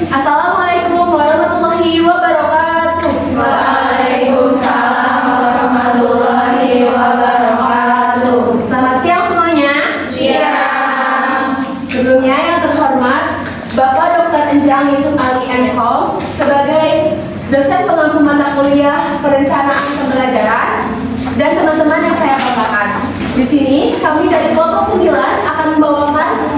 Assalamualaikum warahmatullahi wabarakatuh. Waalaikumsalam warahmatullahi wabarakatuh. Selamat siang semuanya. Siang. Sebelumnya yang terhormat Bapak Dr. Enjang Yusuf Ali MKom sebagai dosen pengampu mata kuliah perencanaan pembelajaran dan teman-teman yang saya banggakan. Di sini kami dari kelompok 9 akan membawakan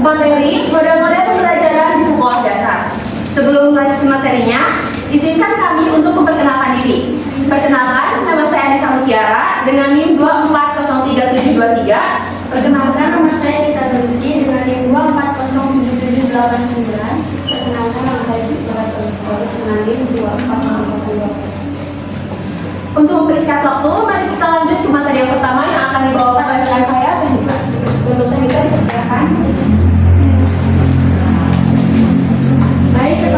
materi model-model pembelajaran di sekolah dasar. Sebelum lanjut ke materinya, izinkan kami untuk memperkenalkan diri. Perkenalkan, nama saya Anissa Mutiara dengan NIM 24037723. Perkenalkan, nama saya Rita Rizky dengan NIM 24077789. Perkenalkan, nama saya Jessica Stories dengan NIM 240012. Untuk mempersingkat waktu, mari kita lanjut ke materi yang pertama yang akan dibawakan oleh rekan saya, Tanita. Untuk Tanita dipersilakan. Baik,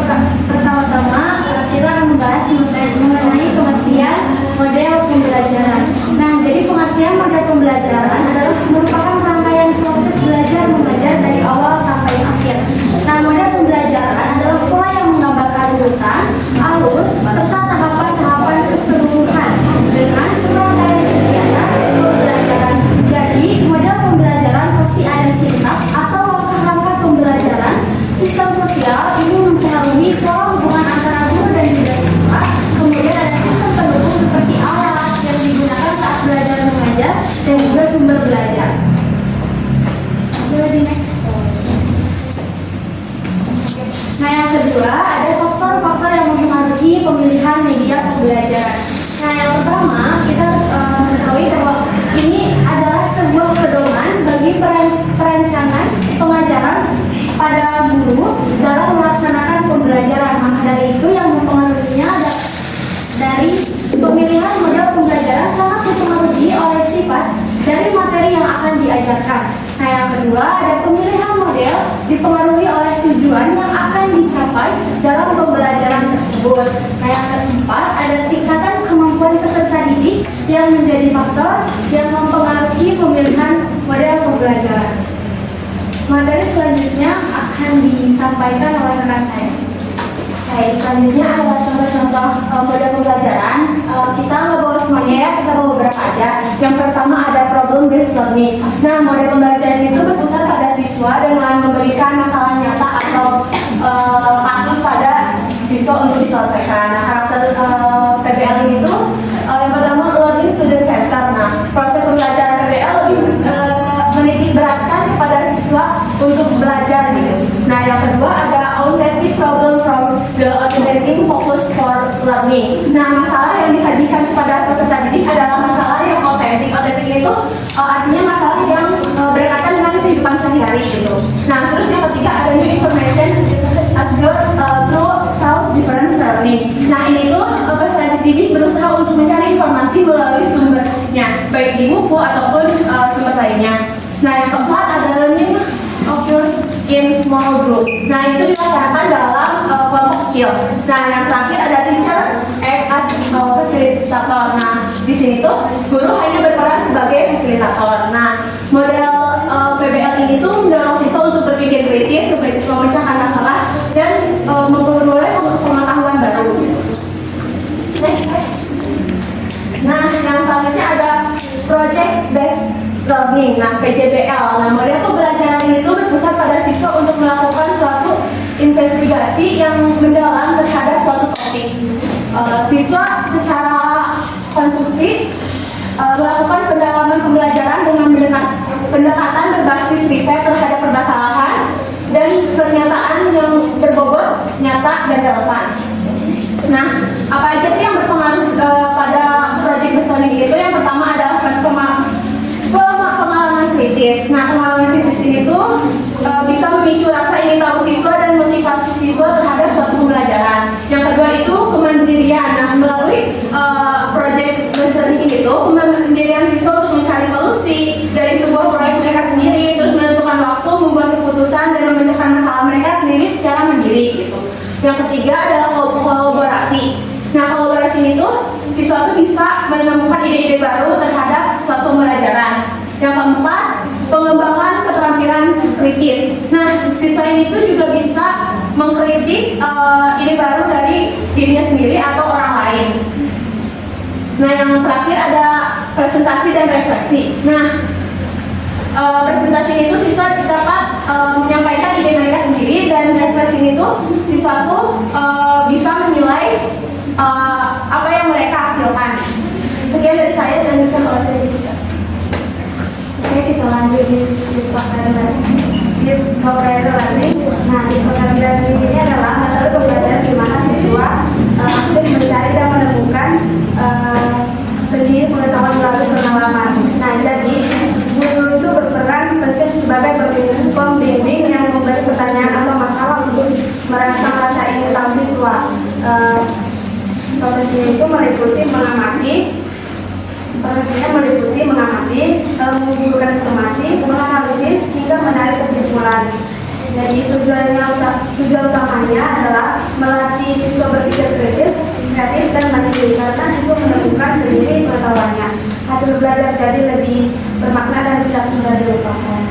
pertama-tama kita akan membahas mengenai pengertian model pembelajaran. Nah, jadi pengertian model pembelajaran adalah merupakan rangkaian proses belajar mengajar dari awal sampai akhir. Nah, model pembelajaran adalah pola yang menggambarkan urutan, alur, serta tahapan-tahapan keseluruhan dengan serangkaian kegiatan pembelajaran. Jadi, model pembelajaran pasti ada sintaks atau langkah-langkah pembelajaran. Sistem sosial ini mempengaruhi pola hubungan antara guru dan juga siswa. Kemudian ada sistem pendukung seperti alat yang digunakan saat belajar mengajar dan juga sumber belajar. Jadi next. Nah, yang kedua ada faktor-faktor yang mempengaruhi pemilihan media pembelajaran. Nah, yang pertama kita harus mengetahui bahwa ini adalah sebuah pedoman bagi perencanaan pengajaran pada guru dalam melaksanakan pembelajaran. Maka dari itu yang mempengaruhinya ada dari pemilihan model pembelajaran sangat dipengaruhi oleh sifat dari materi yang akan diajarkan. Nah, yang kedua ada pemilihan model dipengaruhi oleh tujuan yang akan dicapai dalam pembelajaran tersebut. Nah, yang keempat ada tingkatan kemampuan peserta didik yang menjadi faktor yang mempengaruhi pemilihan model pembelajaran. Materi selanjutnya akan disampaikan oleh rekan saya. Baik, selanjutnya adalah contoh-contoh model pembelajaran. Kita nggak bawa semuanya ya, kita bawa beberapa aja. Yang pertama ada problem based learning. Nah, model pembelajaran itu berpusat pada siswa dengan memberikan masalah nyata atau kasus pada siswa untuk diselesaikan. Nah, karakter PBL ini tuh yang pertama learning student center. Nah, proses pembelajaran PBL lebih menitik beratkan kepada siswa untuk belajar gitu. Nah, yang kedua ada authentic problem from the organizing focus for learning. Nah, masalah yang disajikan kepada peserta didik adalah masalah yang autentik. Autentik itu artinya masalah yang berkaitan dengan kehidupan sehari-hari gitu. Nah, terus yang ketiga ada new information as your through self-difference learning. Nah, ini tuh peserta didik berusaha untuk mencari informasi melalui sumbernya, baik di buku ataupun sumber lainnya. Nah, yang keempat ada learning occurs in small group. Nah, itu dilaksanakan dalam kelompok kecil. Nah, yang terakhir ada teacher act as facilitator. Nah, di sini tuh guru hanya berperan sebagai fasilitator. Nah, model PBL ini tuh mendorong siswa untuk berpikir kritis, memecahkan masalah dan memperoleh pengetahuan baru. Next. Nah, yang selanjutnya ada project based learning, nah PJBL. Nah, model pembelajaran itu berpusat pada siswa untuk melakukan suatu investigasi yang mendalam terhadap suatu topik. Siswa secara konstruktif melakukan pendalaman pembelajaran dengan pendekatan berbasis riset terhadap permasalahan dan pernyataan yang berbobot, nyata, dan relevan. Nah, apa aja sih yang berpengaruh pada project based learning itu? Yang pertama adalah pengalaman kritis. Nah, pengalaman kritis ini tuh bisa memicu rasa ingin tahu siswa dan motivasi siswa terhadap suatu pembelajaran. Yang kedua itu kemandirian. Nah, melalui project based learning itu kemandirian siswa untuk mencari solusi dari sebuah proyek mereka sendiri, terus menentukan waktu, membuat keputusan dan memecahkan masalah mereka sendiri secara mandiri gitu. Yang ketiga adalah kolaborasi. Nah, kolaborasi ini tuh siswa tuh bisa menemukan ide-ide baru terhadap suatu pembelajaran. Yang keempat, pengembangan keterampilan kritis. Nah, siswa ini tuh juga bisa mengkritik ide baru dari dirinya sendiri atau orang lain. Nah, yang terakhir ada presentasi dan refleksi. Nah, presentasi itu siswa dapat menyampaikan ide mereka sendiri, dan refleksi itu siswa tuh bisa menilai apa yang mereka hasilkan. Sekian dari saya dan diberikan oleh Jessica. Oke, kita lanjut di discovery learning. Nah, discovery learning ini adalah metode pembelajaran di mana siswa aktif mencari dan menemukan sendiri pengetahuan melalui pengalaman. Nah, jadi guru itu berperan penting sebagai pembimbing yang memberi pertanyaan atau masalah untuk merasa ingin tahu siswa. Prosesnya itu meliputi mengamati, mengumpulkan informasi, menganalisis hingga menarik kesimpulan. Jadi tujuan utamanya adalah melatih siswa berpikir kritis, kreatif, dan mandiri karena siswa menemukan sendiri pengetahuannya. Hasil belajar jadi lebih bermakna dan tidak mudah dilupakan.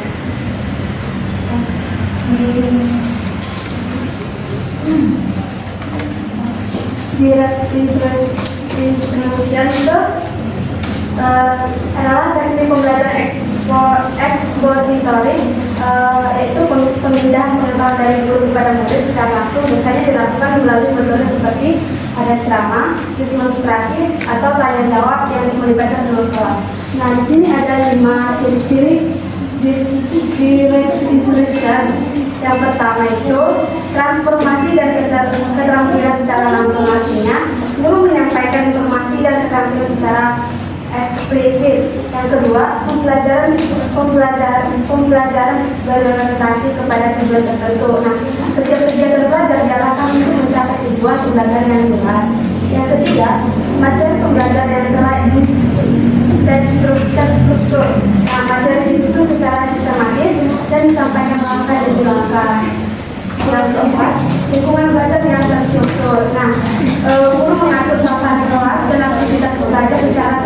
Introduction itu adalah teknik pembelajaran expository, yaitu pemindahan pengetahuan dari guru kepada murid secara langsung. Biasanya dilakukan melalui metode seperti ada ceramah, demonstrasi, atau tanya jawab yang melibatkan seluruh kelas. Nah, di sini ada 5 ciri-ciri direct instruction. Yang pertama itu transformasi dan keterampilan secara langsung, artinya guru menyampaikan informasi dan keterampilan secara eksplisit. Yang kedua, pembelajaran berorientasi kepada tujuan tertentu. Nah, setiap kegiatan belajar diarahkan untuk mencapai tujuan pembelajaran yang jelas. Yang ketiga, materi pembelajaran yang terstruktur. Nah, materi disusun secara sistematis dan disampaikan langkah demi langkah. Yang keempat, lingkungan belajar yang terstruktur. Nah, guru mengatur suasana kelas dan aktivitas belajar secara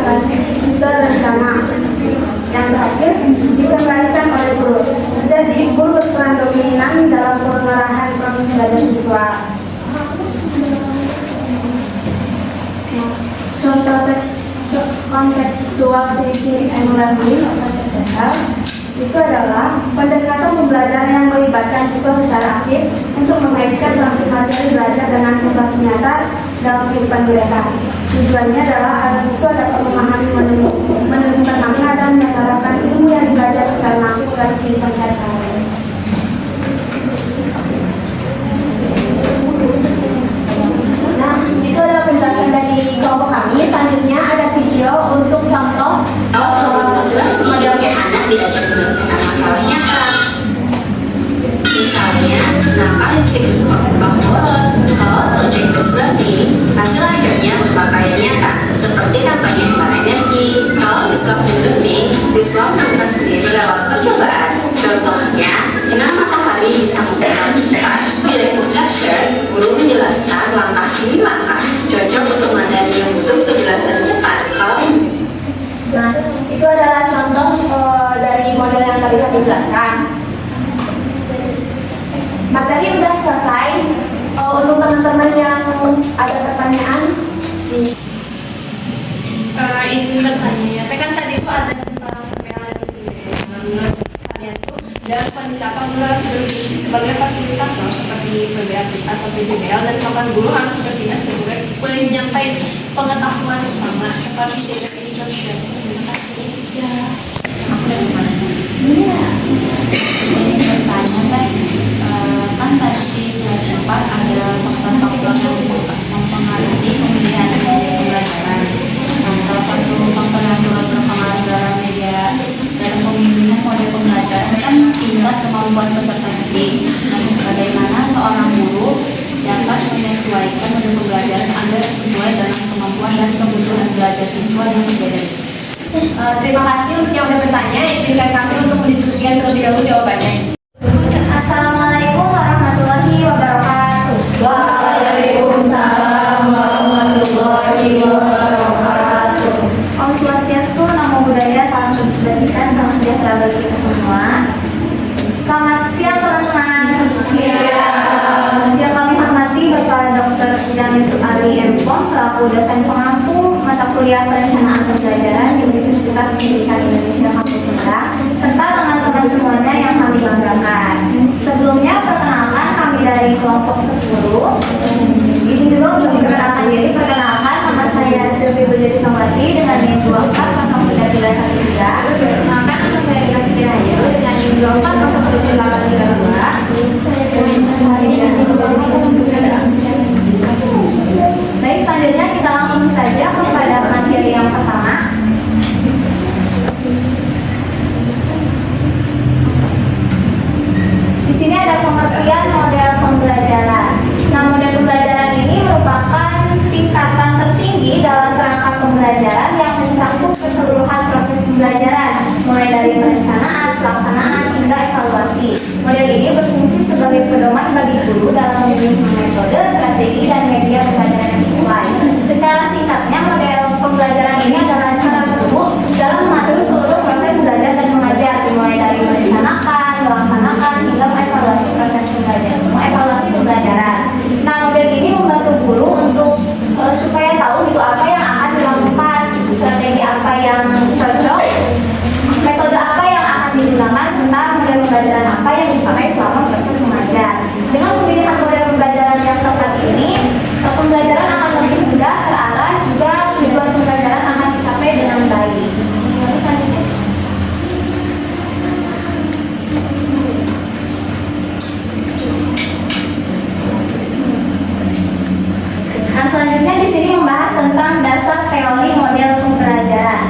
terencana. Yang terakhir, dikendalikan oleh guru. Jadi, guru berperan dominan dalam pengarahan proses belajar siswa. Contoh kontekstual teaching and learning itu adalah pendekatan pembelajaran yang melibatkan siswa secara aktif untuk mengaitkan materi belajar dengan situasi nyata dalam kehidupan mereka. Tujuannya adalah agar siswa dapat memahami, menemukan makna, dan menerapkan ilmu yang belajar secara langsung dalam kehidupan sehari-hari. Nah, itu adalah penjelasan dari kelompok kami. Selanjutnya ada video untuk contoh model kayak anak diajak menyelesaikan masalah nyata. Misalnya, kenapa listrik disebabkan bang boros? Kalau project based learning, hasil akhirnya berupa karya nyata, seperti kampanye hemat energi. Kalau discovery learning, siswa menemukan sendiri lewat percobaan. Contohnya, sinar matahari bisa memberikan kipas. Bila instruction, guru menjelaskan langkah demi langkah, cocok untuk materi yang butuh penjelasan cepat. Nah, itu adalah contoh dari model yang tadi kami jelaskan. Materi udah selesai. Untuk teman-teman yang ada pertanyaan, izin bertanya ya. Kan tadi itu ada tentang PPL dan PPL. Menurut kalian tuh dalam kondisi apa guru harus berfungsi sebagai fasilitator seperti PBL atau PJBL, dan kapan guru harus bertindak sebagai penyampai pengetahuan utama seperti direct instruction? Terima kasih. Ya, Ini bertanya kan tadi pas ada faktor-faktor yang mempengaruhi pemilihan media pembelajaran. Nah, salah satu faktor yang turut berpengaruh dalam pemilihan model pembelajaran kan tingkat kemampuan peserta didik. Nah, bagaimana seorang guru dapat menyesuaikan model pembelajaran agar sesuai dengan kemampuan dan kebutuhan belajar siswa yang berbeda. terima kasih untuk yang sudah bertanya. Izinkan kami untuk mendiskusikan terlebih dahulu jawabannya. Assalamualaikum warahmatullahi wabarakatuh. Waalaikumsalam warahmatullahi wabarakatuh. Om Swastiastu, Namo Buddhaya, salam kebajikan, salam sejahtera bagi kita semua. Selamat siang teman-teman. Siang. Yang selaku dosen pengampu mata kuliah perencanaan pembelajaran di Universitas Pendidikan Indonesia Kampus Semarang, serta teman-teman semuanya yang kami banggakan. Sebelumnya perkenalkan kami dari kelompok 10. Ini juga untuk memperkenalkan diri, perkenalkan nama saya Sylvie Bujari Samwati dengan NIM 240313. Perkenalkan nama saya Rina Siti Rahayu dengan NIM 240782. Baik, selanjutnya kita langsung saja kepada materi yang pertama. Di sini ada pengertian model pembelajaran. Nah, model pembelajaran ini merupakan tingkatan tertinggi dalam kerangka pembelajaran yang mencakup keseluruhan proses pembelajaran, mulai dari perencanaan, pelaksanaan, hingga evaluasi. Model ini berfungsi sebagai pedoman bagi guru dalam memilih metode, strategi, dan media pembelajaran yang sesuai. Secara singkatnya, model pembelajaran ini adalah cara guru dalam mengatur seluruh proses belajar dan mengajar, mulai dari merencanakan, melaksanakan, hingga mengevaluasi proses pembelajaran. Nah, model ini membantu guru untuk supaya tahu itu apa yang akan dilakukan, strategi apa yang cocok, metode apa yang akan digunakan, serta model pembelajaran apa yang dipakai selama proses mengajar. Dengan pemilihan model pembelajaran yang tepat ini, pembelajaran akan lebih mudah terarah, juga tujuan pembelajaran akan dicapai dengan baik. Lalu selanjutnya. Nah, selanjutnya di sini membahas tentang dasar teori model pembelajaran.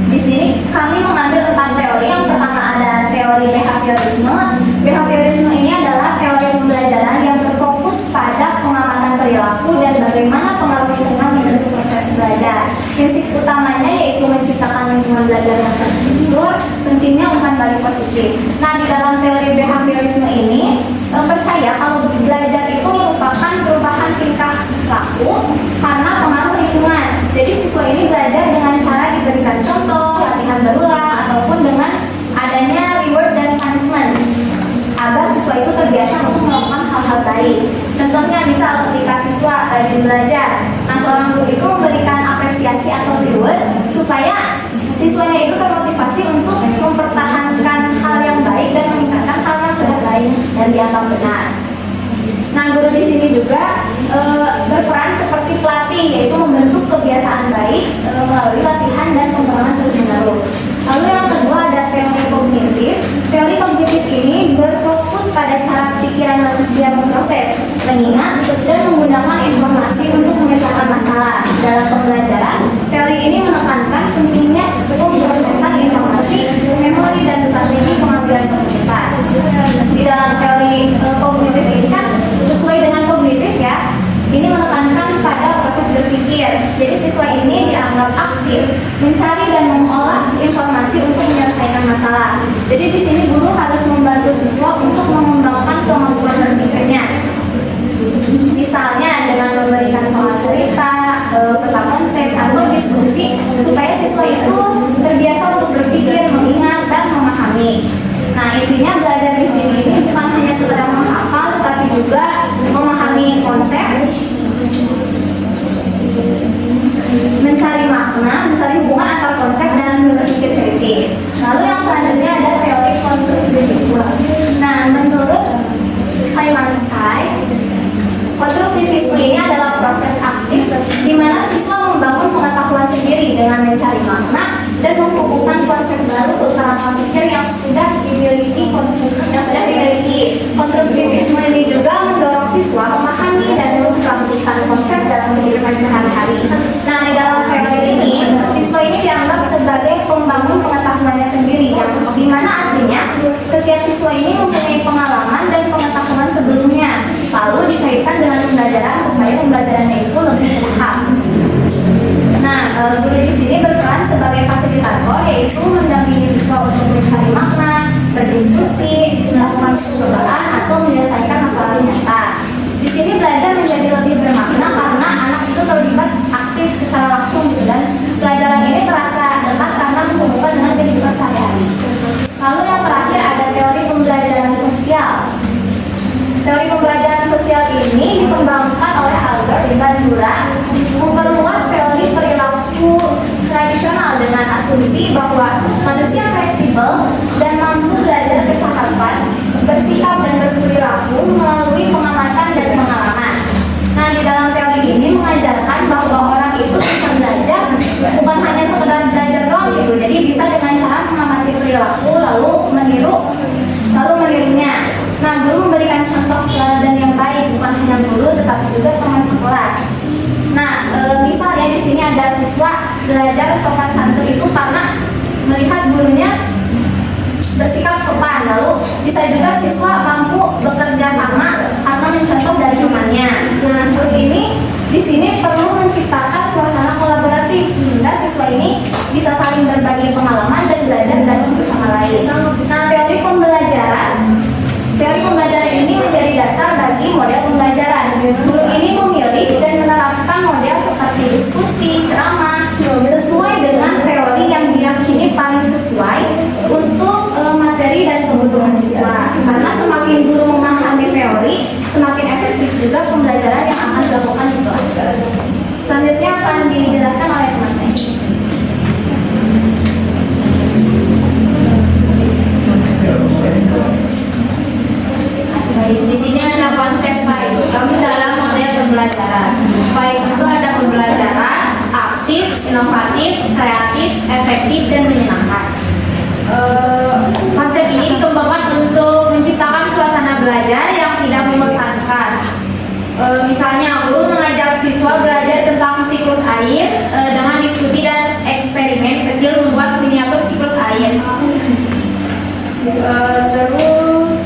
Di sini kami mengambil 4 teori. Yang pertama ada teori behaviorisme. Behaviorisme ini adalah teori pembelajaran yang berfokus pada pengamatan perilaku dan bagaimana pengaruh lingkungan membentuk proses belajar. Prinsip utamanya yaitu menciptakan lingkungan belajar yang terstruktur, pentingnya umpan balik positif. Nah, di dalam teori behaviorisme ini percaya kalau belajar itu merupakan perubahan tingkah laku karena pengaruh lingkungan. Jadi siswa ini belajar dengan cara diberikan contoh, latihan berulang, ataupun dengan adanya reward dan punishment agar siswa itu terbiasa untuk melakukan hal-hal baik. Contohnya misal ketika siswa rajin belajar, nah seorang guru itu memberikan apresiasi atau reward supaya siswanya itu termotivasi untuk mempertahankan hal yang baik dan meningkatkan hal yang sudah baik dan dianggap benar. Nah, guru di sini juga berperan seperti pelatih, yaitu membentuk kebiasaan baik melalui latihan dan pengembangan terus-menerus. Lalu yang kedua ada teori kognitif. Teori kognitif ini berfokus pada cara pikiran manusia memproses, mengingat, dan menggunakan informasi untuk memecahkan masalah. Dalam pembelajaran, teori ini menekankan pentingnya pemrosesan informasi, memori, dan strategi pengambilan keputusan. Di dalam teori kognitif ini kan sesuai dengan kognitif ya, ini menekankan pada proses berpikir. Jadi siswa ini dianggap aktif mencari dan mengolah informasi untuk menyelesaikan masalah. Jadi di sini guru harus membantu siswa untuk mengembangkan kemampuan berpikirnya. Misalnya dengan memberikan soal cerita, peta konsep, atau diskusi supaya siswa itu terbiasa untuk berpikir, mengingat, dan memahami. Nah, intinya belajar di sini ini bukan hanya sekedar menghafal, tetapi juga memahami konsep, mencari makna, mencari hubungan antar konsep, dan berpikir kritis. Lalu yang selanjutnya ada teori konstruktivisme. Nah, menurut Simon Sky, konstruktivisme ini adalah proses aktif di mana siswa membangun pengetahuan sendiri dengan mencari makna dan menghubungkan konsep baru ke kerangka pikir yang sudah dimiliki. Konstruktivisme ini juga mendorong siswa memahami dan mempraktikkan konsep dalam kehidupan sehari-hari. Nah, di dalam teori ini, siswa ini dianggap sebagai pembangun pengetahuannya sendiri, yang dimana artinya setiap siswa ini mempunyai pengalaman dan pengetahuan sebelumnya, lalu dikaitkan dengan pembelajaran supaya pembelajarannya itu lebih paham. Nah, guru di sini berperan sebagai fasilitator, yaitu mendampingi siswa untuk mencari makna, berdiskusi, melakukan percobaan, atau menyelesaikan masalah nyata. Di sini belajar menjadi lebih bermakna karena anak itu terlibat aktif secara langsung, dan pelajaran ini terasa dekat karena menghubungkan dengan kehidupan sehari-hari. Lalu yang terakhir ada teori pembelajaran sosial. Teori pembelajaran Bandura memperluas teori perilaku tradisional dengan asumsi bahwa manusia fleksibel dan mampu belajar bercakapan, bersikap dan berperilaku melalui pengamatan dan pengalaman. Nah, di dalam teori ini mengajarkan bahwa orang itu bisa belajar bukan hanya sekedar belajar doang gitu. Jadi bisa dengan cara mengamati perilaku lalu menirunya. Nah, guru memberikan contoh teladan yang baik bukan hanya guru tetapi juga teman sekelas. Nah, misalnya di sini ada siswa belajar sopan santun itu karena melihat gurunya bersikap sopan. Lalu bisa juga siswa mampu bekerja sama karena mencontoh dari temannya. Nah, guru ini di sini perlu menciptakan suasana kolaboratif sehingga siswa ini bisa saling berbagi pengalaman dan belajar dari satu sama lain. Nah, teori pembelajaran ini menjadi dasar bagi model pembelajaran. Guru ini memilih dan menerapkan model seperti diskusi, ceramah, sesuai dengan teori yang diyakini paling sesuai untuk materi dan kebutuhan siswa. Karena semakin guru memahami teori, semakin efektif juga pembelajaran yang akan dilakukan di kelas. Selanjutnya akan dijelaskan oleh teman saya. Baik, di sini ada konsep baik. Kami dalam model pembelajaran. Baik itu ada pembelajaran aktif, inovatif, kreatif, efektif, dan menyenangkan. Konsep ini dikembangkan untuk menciptakan suasana belajar yang tidak membosankan. Misalnya, guru mengajak siswa belajar tentang siklus air dengan diskusi dan eksperimen kecil membuat miniatur siklus air. Terus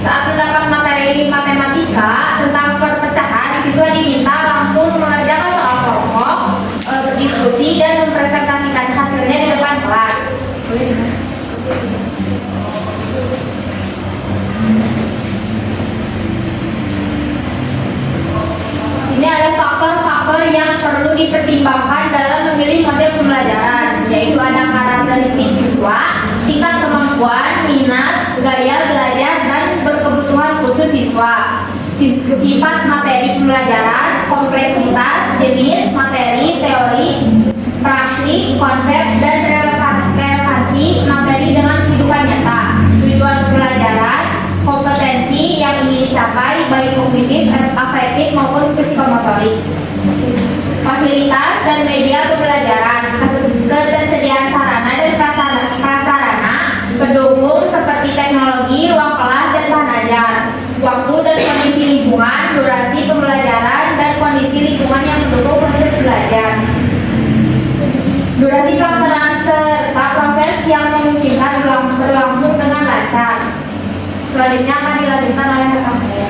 saat mendapat materi matematika tentang perpecahan, siswa diminta langsung mengerjakan soal kelompok, berdiskusi dan mempresentasikan hasilnya di depan kelas. Sini ada faktor-faktor yang perlu dipertimbangkan dalam memilih model pembelajaran, yaitu ada karakteristik siswa, tingkat kemampuan, minat, gaya belajar, dan berkebutuhan khusus siswa. Sifat materi pembelajaran, kompleksitas, jenis, materi, teori, praktik, konsep, dan relevansi materi dengan kehidupan nyata. Tujuan pembelajaran, kompetensi yang ingin dicapai baik kognitif, afektif maupun psikomotorik. Fasilitas dan media pembelajaran, ketersediaan sarana dan prasarana pendukung seperti teknologi, ruang kelas, dan bahan ajar. Waktu dan kondisi lingkungan, durasi pembelajaran, dan kondisi lingkungan yang mendukung proses belajar. Durasi pelaksanaan serta proses yang memungkinkan berlangsung dengan lancar. Selanjutnya akan dilanjutkan oleh rekan saya.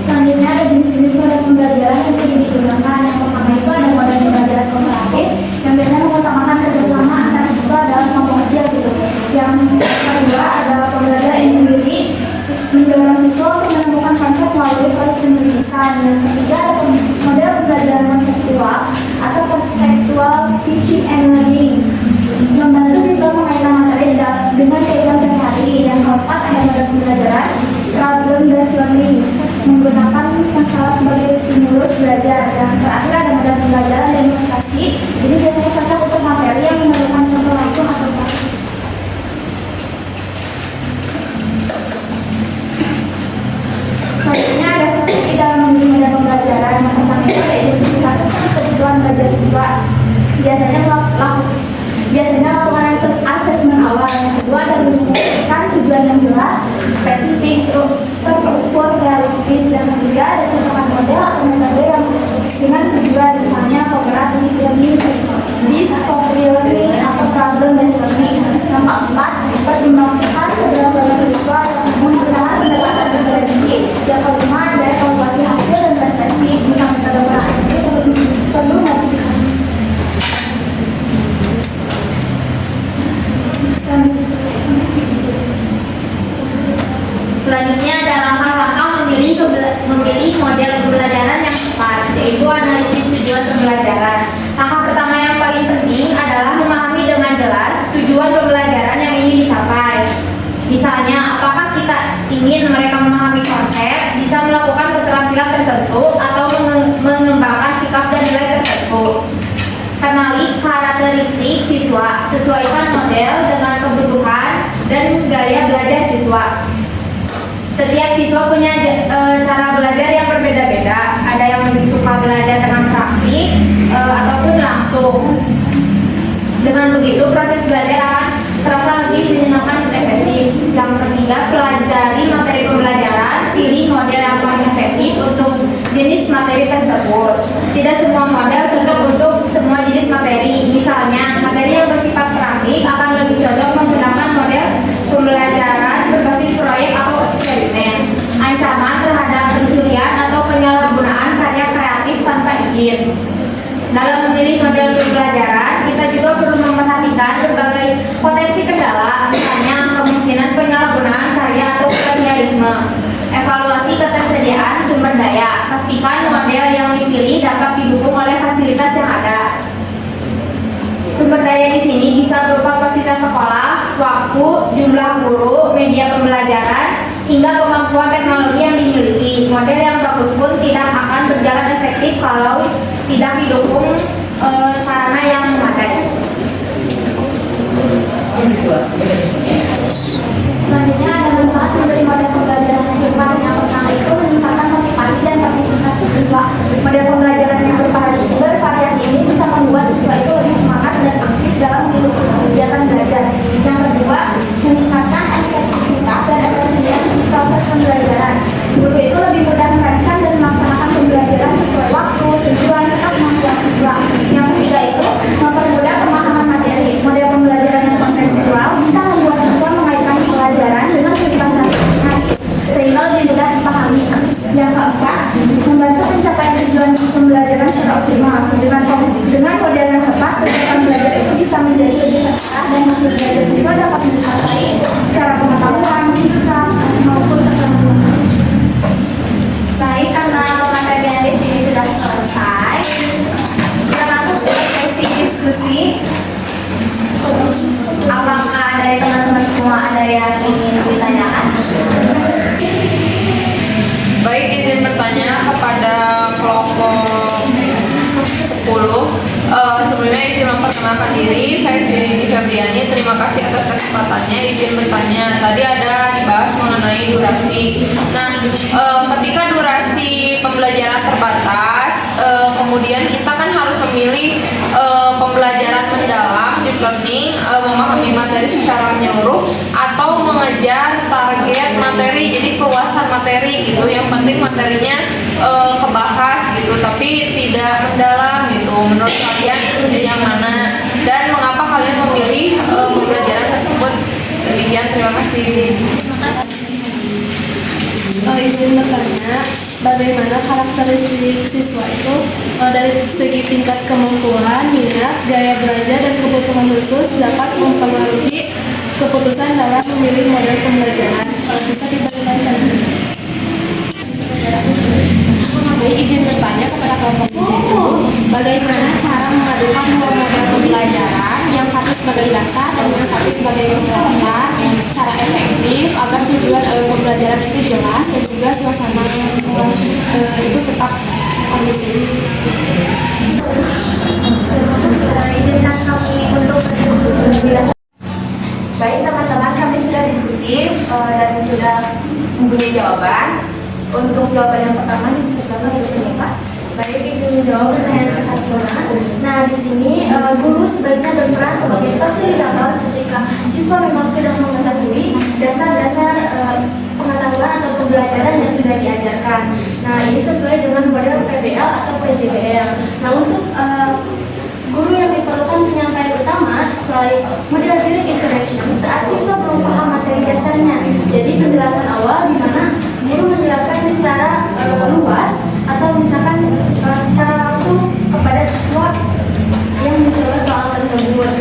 Selanjutnya ada jenis-jenis model pembelajaran yang sering digunakan. Yang pertama itu ada model pembelajaran kooperatif yang biasanya mengutamakan kerjasama antar siswa dalam kelompok kecil gitu. Yang kedua ada pembelajaran individu mendorong siswa untuk menemukan konsep melalui proses pendidikan. Yang ketiga ada model pembelajaran konseptual atau contextual teaching and learning, membantu siswa mengaitkan materi dengan kehidupan sehari-hari. Yang keempat ada model pembelajaran problem based learning, menggunakan masalah sebagai stimulus belajar. Dan terakhir ada model pembelajaran demonstrasi, jadi biasanya cocok untuk materi yang memerlukan contoh langsung atau praktik. Selanjutnya ada strategi dalam memilih model pembelajaran. Yang pertama itu ada identifikasi kebutuhan belajar siswa. Biasanya melakukan asesmen awal. Yang kedua ada menentukan tujuan yang jelas, spesifik, terukur, realistis. Yang ketiga ada cocokan model atau metode yang dengan tujuan, misalnya cooperative learning, discovery learning, atau problem based learning. Yang keempat, pertimbangkan keberagaman siswa menggunakan pendekatan referensi. Yang kelima ada evaluasi hasil dan refleksi tentang metode praktik perlu modifikasi. Selanjutnya ada langkah-langkah memilih model pembelajaran yang tepat, yaitu analisis tujuan Sesuaikan model dengan kebutuhan dan gaya belajar siswa. Setiap siswa punya cara belajar yang berbeda-beda. Ada yang lebih suka belajar dengan praktik ataupun langsung. Dengan begitu, proses belajar akan terasa lebih menyenangkan dan efektif. Yang ketiga, pelajari materi pembelajaran. Pilih model yang paling efektif untuk jenis materi tersebut. Tidak semua model cocok untuk semua jenis materi. Misalnya, materi yang bersifat praktik akan lebih cocok menggunakan model pembelajaran berbasis proyek atau eksperimen. Ancaman terhadap pencurian atau penyalahgunaan karya kreatif tanpa izin. Dalam memilih model pembelajaran, kita juga perlu memperhatikan berbagai potensi kendala, misalnya kemungkinan penyalahgunaan karya atau plagiarisme. Evaluasi ketersediaan sumber daya. Pastikan model yang dipilih dapat didukung oleh fasilitas yang ada. Sumber daya di sini bisa berupa fasilitas sekolah, waktu, jumlah guru, media pembelajaran, hingga kemampuan teknologi yang dimiliki. Model yang bagus pun tidak akan berjalan efektif kalau tidak didukung sarana yang memadai. Selanjutnya ada manfaat memberi model pembelajaran yang tepat. Yang pertama itu meningkatkan motivasi dan partisipasi siswa. Model pembelajaran yang bervariasi ini bisa membuat siswa itu lebih semangat dan aktif dalam mengikuti kegiatan belajar. Yang kedua, meningkatkan efektivitas dan efisiensi proses pembelajaran. Guru itu lebih mudah merancang dan melaksanakan pembelajaran sesuai waktu, tujuan, serta kemampuan siswa. Yang ketiga itu mempermudah pemahaman materi. Model pembelajaran yang konseptual bisa membuat siswa mengaitkan pelajaran dengan kehidupan sehari-hari sehingga lebih mudah dipahami. Yang keempat, membantu mencapai tujuan pembelajaran secara optimal. Dengan model yang tepat, kegiatan belajar itu bisa menjadi lebih terarah dan hasil belajar siswa dapat mencapai secara pengetahuan, bisa maupun keterampilan. Baik, karena pematerian di sini sudah selesai, kita masuk ke sesi diskusi. Apakah dari teman-teman semua ada yang ingin ditanyakan? Baik, izin bertanya kepada kelompok 10. Sebelumnya izin memperkenalkan diri, saya Sri Febriani. Terima kasih atas kesempatannya. Izin bertanya, tadi ada dibahas mengenai durasi. Nah, ketika durasi pembelajaran terbatas, kemudian kita kan harus memilih pembelajaran mendalam, deep learning, memahami materi secara menyeluruh, atau mengejar target materi, jadi keluasan materi gitu. Yang penting materinya kebahas gitu, tapi tidak mendalam gitu. Menurut kalian yang mana dan mengapa kalian memilih pembelajaran tersebut? Demikian, terima kasih. Izin bertanya, bagaimana karakteristik siswa itu dari segi tingkat kemampuan, minat, gaya belajar, dan kebutuhan khusus dapat mempengaruhi keputusan dalam memilih model pembelajaran. Kalau bisa diberikan contoh. Izin bertanya kepada kelompok 7, bagaimana cara memadukan dua model pembelajaran, yang satu sebagai dasar dan yang satu sebagai kekuatan secara efektif agar tujuan pembelajaran itu jelas dan juga suasana kelas itu tetap kondusif. Izinkan kami untuk berdiskusi. Baik teman-teman, kami sudah diskusi dan sudah mempunyai jawaban. Untuk jawaban yang pertama diceritakan itu Pak. Baik, izin menjawab pertanyaan pertama. Nah, di sini guru sebaiknya berperan sebagai fasilitator ketika siswa memang sudah mengetahui dasar-dasar pengetahuan atau pembelajaran yang sudah diajarkan. Nah, ini sesuai dengan model PBL atau PJBL. Nah, untuk guru yang diperlukan penyampaian utama sesuai model Direct Interaction saat siswa belum paham materi dasarnya. Jadi penjelasan awal di mana guru menjelaskan secara luas atau misalkan secara langsung kepada siswa yang mencoba soal tersebut.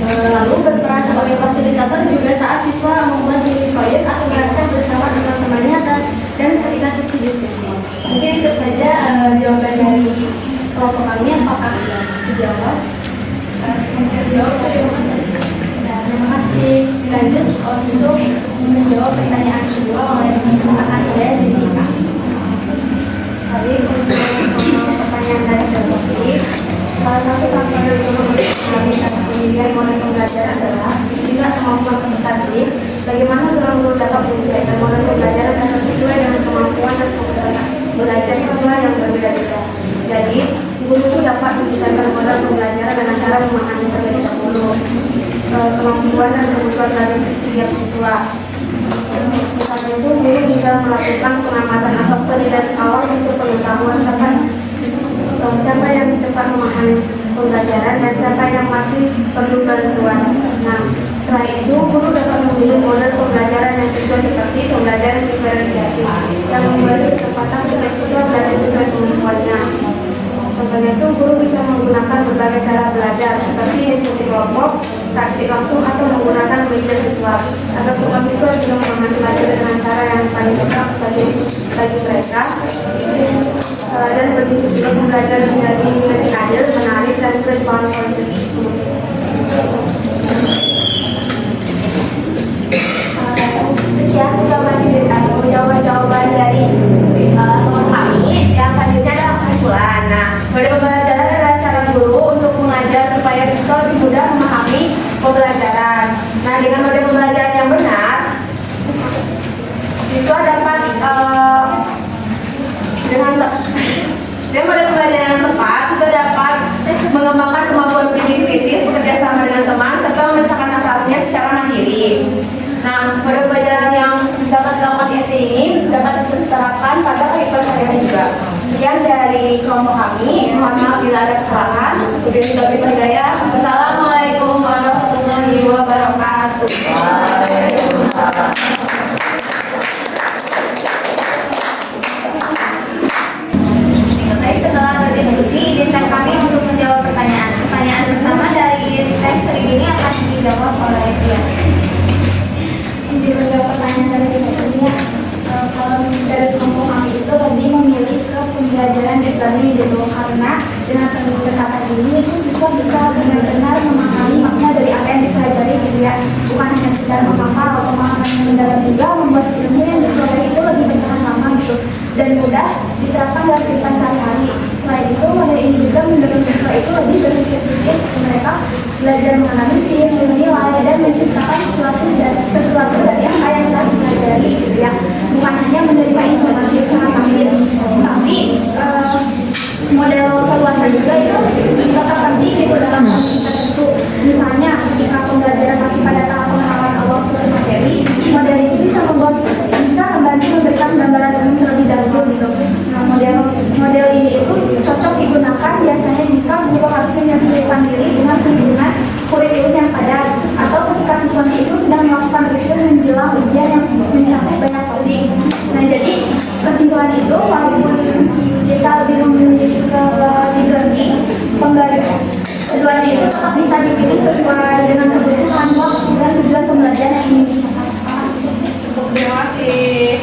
Lalu berperan sebagai fasilitator juga saat siswa membuat mini proyek atau praktek bersama teman-temannya dan ketika sesi diskusi. Mungkin itu saja jawaban dari kelompok kami. Apakah dijawab? Terjawab, terima kasih. Terima kasih. Lanjut untuk menjawab pertanyaan kedua oleh akan saya Jessica. Jadi untuk pertanyaan dari perspektif, salah satu faktor yang menjadi pemilihan model pembelajaran bagaimana seorang guru dapat menyesuaikan model pembelajaran agar sesuai dengan kemampuan dan kebutuhan belajar siswa yang berbeda-beda. Jadi, guru itu dapat menyesuaikan model pembelajaran dengan cara memahami terlebih dahulu kemampuan dan kebutuhan dari setiap siswa. Misalnya itu, guru bisa melakukan pengamatan atau penilaian awal untuk pengetahuan tentang siapa yang cepat memahami pembelajaran dan siapa yang masih perlu bantuan. Nah, setelah itu, guru dapat memilih model pembelajaran yang sesuai seperti pembelajaran diferensiasi yang memberi kesempatan setiap siswa belajar sesuai kemampuannya. Contohnya itu, guru bisa menggunakan berbagai cara belajar seperti diskusi kelompok, praktik langsung, atau menggunakan media visual agar semua siswa bisa memahami pelajaran dengan cara yang paling tepat bagi mereka. Dan begitu juga pembelajaran menjadi lebih adil, menarik, dan berperan positif. Sekian jawaban dari teman kami. Yang selanjutnya adalah kesimpulan. Nah, model pembelajaran adalah cara guru untuk mengajar supaya siswa lebih mudah memahami pembelajaran. Nah, dengan model pembelajaran yang benar, siswa dapat dengan model pembelajaran yang tepat, siswa dapat mengembangkan kemampuan berpikir kritis, bekerja sama dengan teman, serta memecahkan masalahnya secara mandiri. Nah, model pembelajaran yang dapat dilakukan di SD ini dapat diterapkan pada kehidupan sehari-hari juga. Sekian dari kelompok kami. Mohon maaf bila ada kesalahan. Wassalamualaikum warahmatullahi wabarakatuh. Baik, setelah berdiskusi, izinkan kami untuk menjawab pertanyaan. Pertanyaan pertama dari tes ini akan dijawab oleh Ria. Izin menjawab pertanyaan dari tes ini ya. Kalau dari kelompok kami itu lebih memilih ke pembelajaran deep learning gitu, karena dengan pendekatan ini itu siswa bisa benar-benar memahami makna dari apa yang dipelajari gitu ya, bukan hanya sekedar menghafal atau pemahaman yang mendalam, juga membuat ilmu yang diperoleh itu lebih bertahan lama gitu dan mudah diterapkan dalam kehidupan sehari-hari. Selain itu, model ini juga mendorong siswa itu lebih berpikir kritis, mereka belajar menganalisis, menilai, dan menciptakan sesuatu dari apa yang telah dipelajari gitu ya, bukan hanya menerima informasi secara pasif. Tapi model keluasan juga itu tetap penting gitu dalam konteks tertentu. Misalnya ketika pembelajaran masih pada tahap pengetahuan awal suatu materi, model ini bisa membantu memberikan gambaran umum terlebih dahulu gitu. Nah, model ini itu cocok digunakan biasanya jika guru harus menyesuaikan diri dengan lingkungan kurikulum yang padat, atau ketika siswanya itu sedang melakukan review menjelang ujian yang mencakup banyak topik. Nah, jadi kesimpulan itu, walaupun kita lebih memilih ke deep learning, keduanya itu tetap bisa dipilih sesuai dengan kebutuhan waktu dan tujuan pembelajaran yang ingin dicapai. Terima kasih.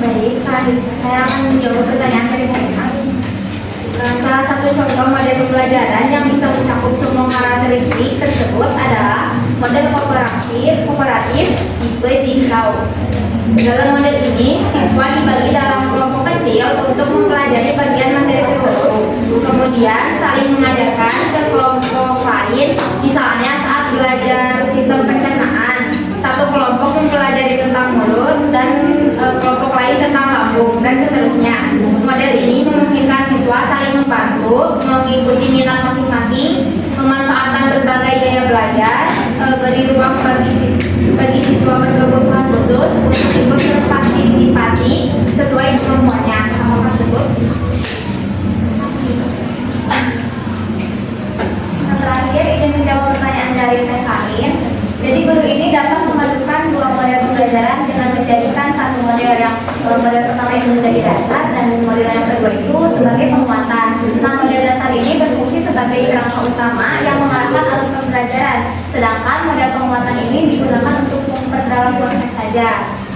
Baik, selanjutnya saya akan menjawab pertanyaan dari mereka. Salah satu contoh model pembelajaran yang bisa mencakup semua karakteristik tersebut adalah model kooperatif tipe jigsaw. Dalam model ini, siswa dibagi dalam kelompok kecil untuk mempelajari bagian materi tertentu. Kemudian saling mengajarkan ke kelompok lain, misalnya saat belajar sistem pencernaan. Satu kelompok mempelajari tentang mulut dan kelompok lain tentang lambung, dan seterusnya. Model ini memungkinkan siswa saling membantu, mengikuti minat masing-masing, memanfaatkan berbagai gaya belajar, beri ruang bagi siswa berkebutuhan khusus untuk ikut berpartisipasi sesuai kemampuannya. Terakhir, ingin menjawab pertanyaan dari tes lain. Jadi guru ini dapat memadukan dua model pembelajaran dengan menjadikan satu model yang model pertama itu menjadi dasar dan model yang kedua itu sebagai penguatan. Nah, model dasar ini berfungsi sebagai kerangka utama yang mengarahkan alur pembelajaran, sedangkan model penguatan ini digunakan untuk memperdalam konsep saja.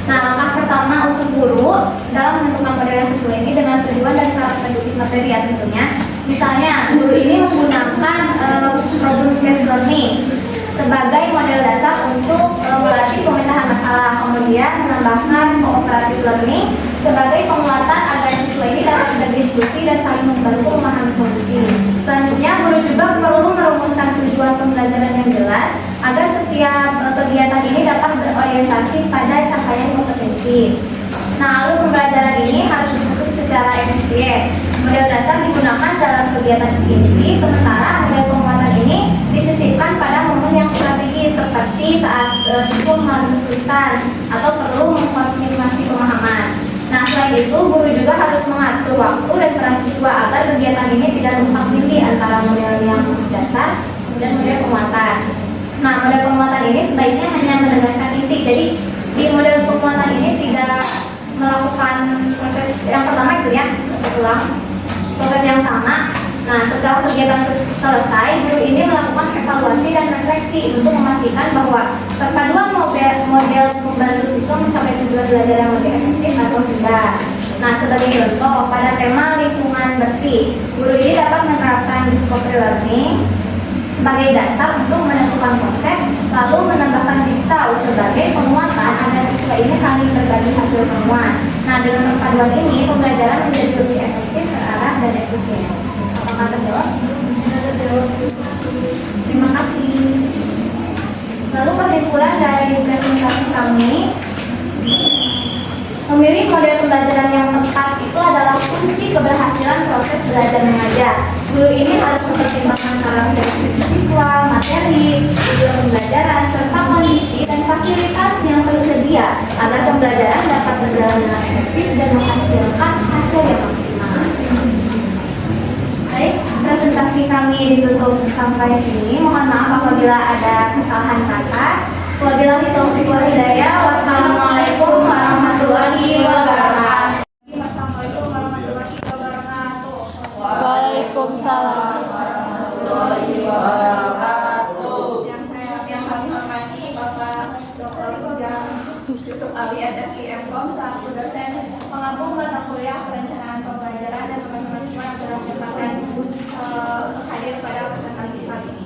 Nah, langkah pertama untuk guru dalam menentukan model yang sesuai ini dengan tujuan dan karakteristik materi ya tentunya. Misalnya, guru ini menggunakan problem-based learning sebagai model dasar untuk melatih pemecahan masalah, kemudian menambahkan cooperative learning sebagai penguatan agar siswa ini dapat berdiskusi dan saling membantu memahami solusi. Selanjutnya, guru juga perlu merumuskan tujuan pembelajaran yang jelas agar setiap kegiatan ini dapat berorientasi pada capaian kompetensi. Nah, lalu pembelajaran ini harus disusun secara efisien. Model dasar digunakan dalam kegiatan inti, sementara model penguatan ini disisipkan pada momen yang strategis seperti saat siswa mengalami kesulitan atau perlu mengkonfirmasi pemahaman. Nah, selain itu, guru juga harus mengatur waktu dan peran siswa agar kegiatan ini tidak tumpang tindih antara model yang dasar dan model penguatan. Nah, model penguatan ini sebaiknya hanya menegaskan inti. Jadi, di model penguatan ini tidak melakukan proses yang pertama itu ya, proses yang sama. Nah, setelah kegiatan selesai, guru ini melakukan evaluasi dan refleksi untuk memastikan bahwa perpaduan model membantu siswa mencapai tujuan belajar yang lebih efektif atau tidak. Nah, sebagai contoh, pada tema lingkungan bersih, guru ini dapat menerapkan discovery learning sebagai dasar untuk menentukan konsep, lalu menambahkan jigsaw sebagai penguatan agar siswa ini saling berbagi hasil temuan. Nah, dengan perpaduan ini, pembelajaran menjadi lebih efektif, terarah, dan efisien. Apakah terjawab? Terima kasih. Lalu kesimpulan dari presentasi kami, memilih model pembelajaran yang tepat itu adalah kunci keberhasilan proses belajar mengajar. Guru ini harus mempertimbangkan karakteristik siswa, materi, tujuan pembelajaran, serta kondisi dan fasilitas yang tersedia agar pembelajaran dapat berjalan dengan efektif dan menghasilkan hasil yang maksimal. Baik, presentasi kami ditutup sampai sini. Mohon maaf apabila ada kesalahan kata. Wabillahi taufiq wal hidayah. Wassalamualaikum warahmatullahi wabarakatuh. Assalamualaikum warahmatullahi wabarakatuh. Waalaikumsalam. Yang kami hormati Bapak Dr. Ujang Yusuf Ali SSI MKOM selaku dosen penggabung mata kuliah perencanaan pembelajaran dan teman-teman yang sudah menyempatkan hadir pada presentasi kali ini.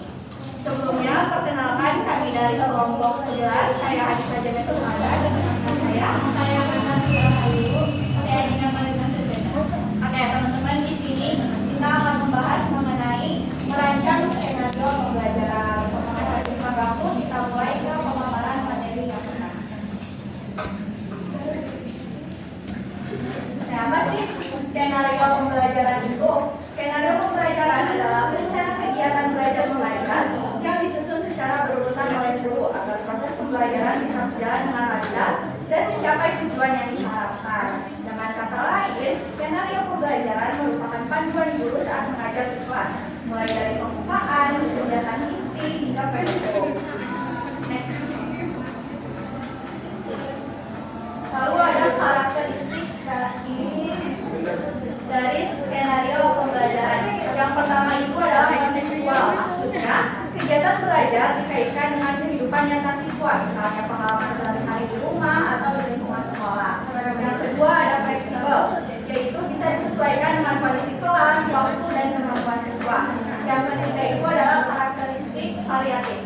Sebelumnya, perkenalkan kami dari kelompok 11. Saya Hadisa Jameto Sanda dan teman-teman saya. Saya Menasi Rahayu. Saya Dina Marina Subrena. Oke, teman-teman, di sini kita akan membahas mengenai merancang skenario pembelajaran. Pemahaman Irfan Rambu, kita mulai ke pemaparan materi yang pertama. Nah, apa sih skenario pembelajaran itu? Skenario pembelajaran adalah rencana kegiatan belajar mengajar yang disusun secara berurutan oleh guru agar proses pembelajaran bisa berjalan dengan lancar dan mencapai tujuan yang diharapkan. Dengan kata lain, skenario pembelajaran merupakan panduan guru saat mengajar di kelas, mulai dari pembukaan, kegiatan inti, hingga penutup. Next. Lalu ada karakteristik dari skenario pembelajaran. Yang pertama itu adalah kontekstual. Maksudnya, kegiatan belajar dikaitkan dengan kehidupan nyata siswa, misalnya pengalaman sehari-hari di rumah atau di lingkungan sekolah. Yang kedua ada fleksibel, yaitu bisa disesuaikan dengan kondisi kelas, waktu, dan kemampuan siswa. Yang ketiga itu adalah karakteristik variatif,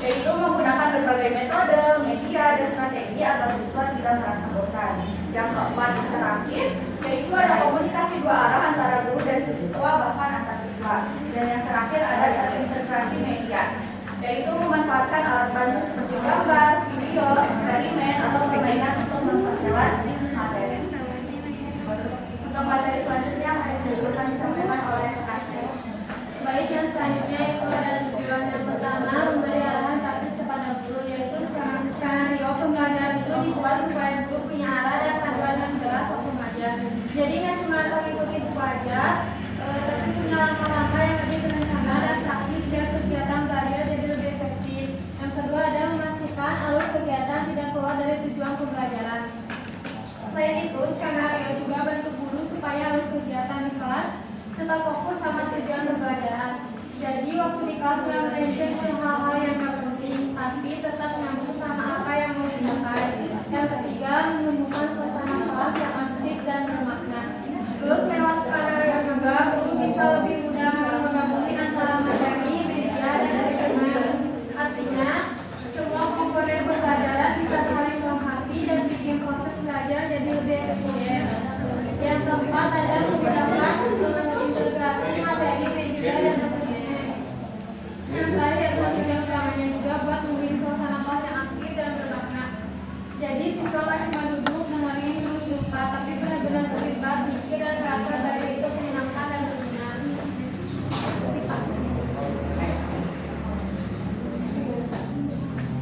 yaitu menggunakan berbagai metode, media, dan strategi agar siswa tidak merasa bosan. Yang keempat terakhir, yaitu ada komunikasi dua arah antara guru dan siswa, bahkan antar siswa. Dan yang terakhir ada integrasi media, yaitu memanfaatkan alat bantu seperti gambar, video, eksperimen, atau permainan untuk memperjelas materi. Untuk materi selanjutnya akan disampaikan oleh Kasih. Baik, yang selanjutnya itu adalah tujuan yang pertama, memberi arahan praktis kepada guru, yaitu skenario pembelajaran itu dibuat supaya guru punya arah dan panduan yang jelas waktu mengajar. Jadi nggak cuma asal ikut itu aja, tapi punya langkah-langkah yang lebih terencana dan praktis biar kegiatan belajar jadi lebih efektif. Yang kedua ada memastikan alur kegiatan tidak keluar dari tujuan pembelajaran. Selain itu, skenario juga bantu guru supaya alur kegiatan di kelas tetap fokus sama tujuan pembelajaran. Jadi waktu di kelas nggak melenceng ke hal-hal yang nggak penting, tapi tetap nyambung sama apa yang mau dicapai. Yang ketiga, menemukan suasana kelas yang aktif dan bermakna. Terus lewat skenario juga, guru bisa lebih mudah menggabungkan antara materi, media, dan eksperimen. Artinya, semua komponen pembelajaran bisa saling melengkapi dan bikin proses belajar jadi lebih efisien. Yang keempat ada tapi benar-benar terlibat, mikir dan merasa dari itu menyenangkan dan berguna.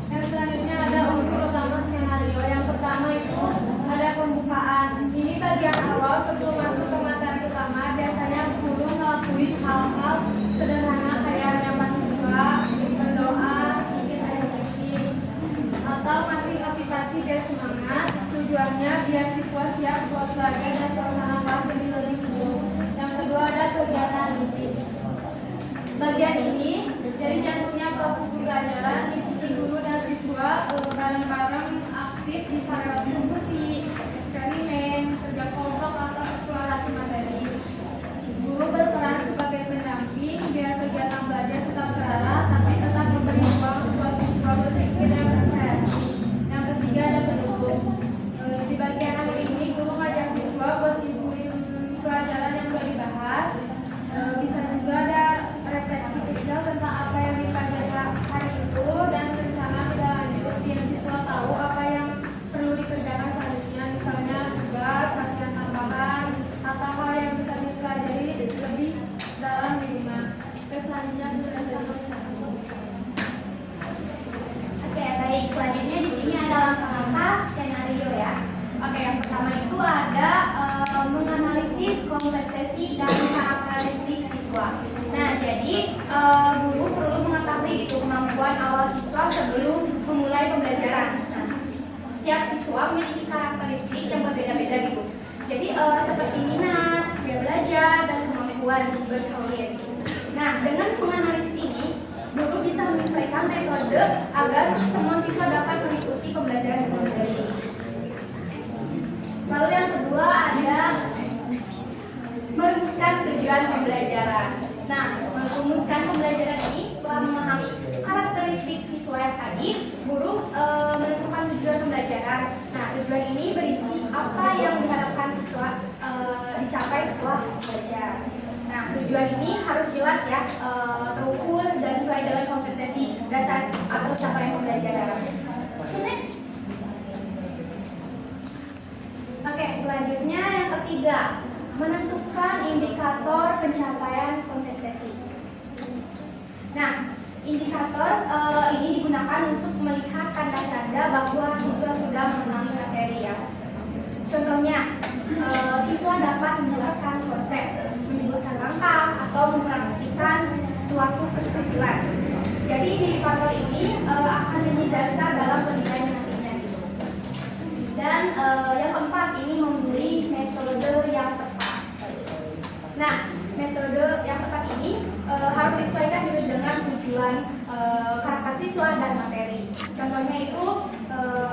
Yang selanjutnya ada unsur utama skenario. Yang pertama itu ada pembukaan. Ini bagian awal sebelum masuk ke materi utama. Biasanya guru ngelakuin hal-hal sederhana kayak menyapa siswa, berdoa, sedikit sedikit, atau masih motivasi biar semangat. Tujuannya biar siswa siap buat belajar dan suasana kelas lebih seru. Yang kedua ada kegiatan inti. Bagian ini jadi jantungnya proses pembelajaran, di sini guru dan siswa bareng-bareng aktif bisa lewat diskusi, eksperimen, kerja kelompok atau eksplorasi materi. Guru berperan sebagai pendamping biar kegiatan belajar tetap berarah sampai tetap memberi ruang buat siswa berpikir dan berkreasi. Yang ketiga ada penutup. Di bagian akhir ini guru ngajak siswa buat nyimpulin pelajaran yang sudah dibahas. Bisa juga ada refleksi kecil tentang apa yang dipelajari hari itu dan rencana tidak lanjut biar siswa tahu apa yang perlu dikerjakan selanjutnya, misalnya tugas, latihan tambahan, atau hal yang bisa dipelajari lebih dalam di rumah. Selanjutnya bisa Oke, baik. Selanjutnya di sini ada langkah-langkah skenario ya. Oke, yang pertama itu ada menganalisis kompetensi dan karakteristik siswa. Nah, jadi guru perlu mengetahui gitu kemampuan awal siswa sebelum memulai pembelajaran. Nah, setiap siswa memiliki karakteristik yang berbeda-beda gitu. Jadi seperti minat, dia belajar, dan kemampuan berpikir. Nah, dengan menganalisis ini, guru bisa menyesuaikan metode agar semua siswa dapat mengikuti pembelajaran dengan baik. Lalu yang kedua ada merumuskan tujuan pembelajaran. Nah, merumuskan pembelajaran ini setelah memahami karakteristik siswa yang tadi, guru menentukan tujuan pembelajaran. Nah, tujuan ini berisi apa yang diharapkan siswa dicapai setelah belajar. Nah, tujuan ini harus jelas ya, terukur dan sesuai dengan kompetensi dasar atau capaian pembelajaran. Next. Oke, selanjutnya yang ketiga, menentukan indikator pencapaian kompetensi. Nah, indikator ini digunakan untuk melihat tanda-tanda bahwa siswa sudah memahami materi ya. Contohnya, siswa dapat menjelaskan konsep, menyebutkan langkah, atau mempraktikkan suatu keterampilan. Jadi indikator ini akan menjadi dasar dalam penilaian nantinya gitu. Dan yang keempat ini memilih metode yang tepat. Nah, metode yang tepat ini harus disesuaikan juga dengan tujuan karakter siswa dan materi. Contohnya itu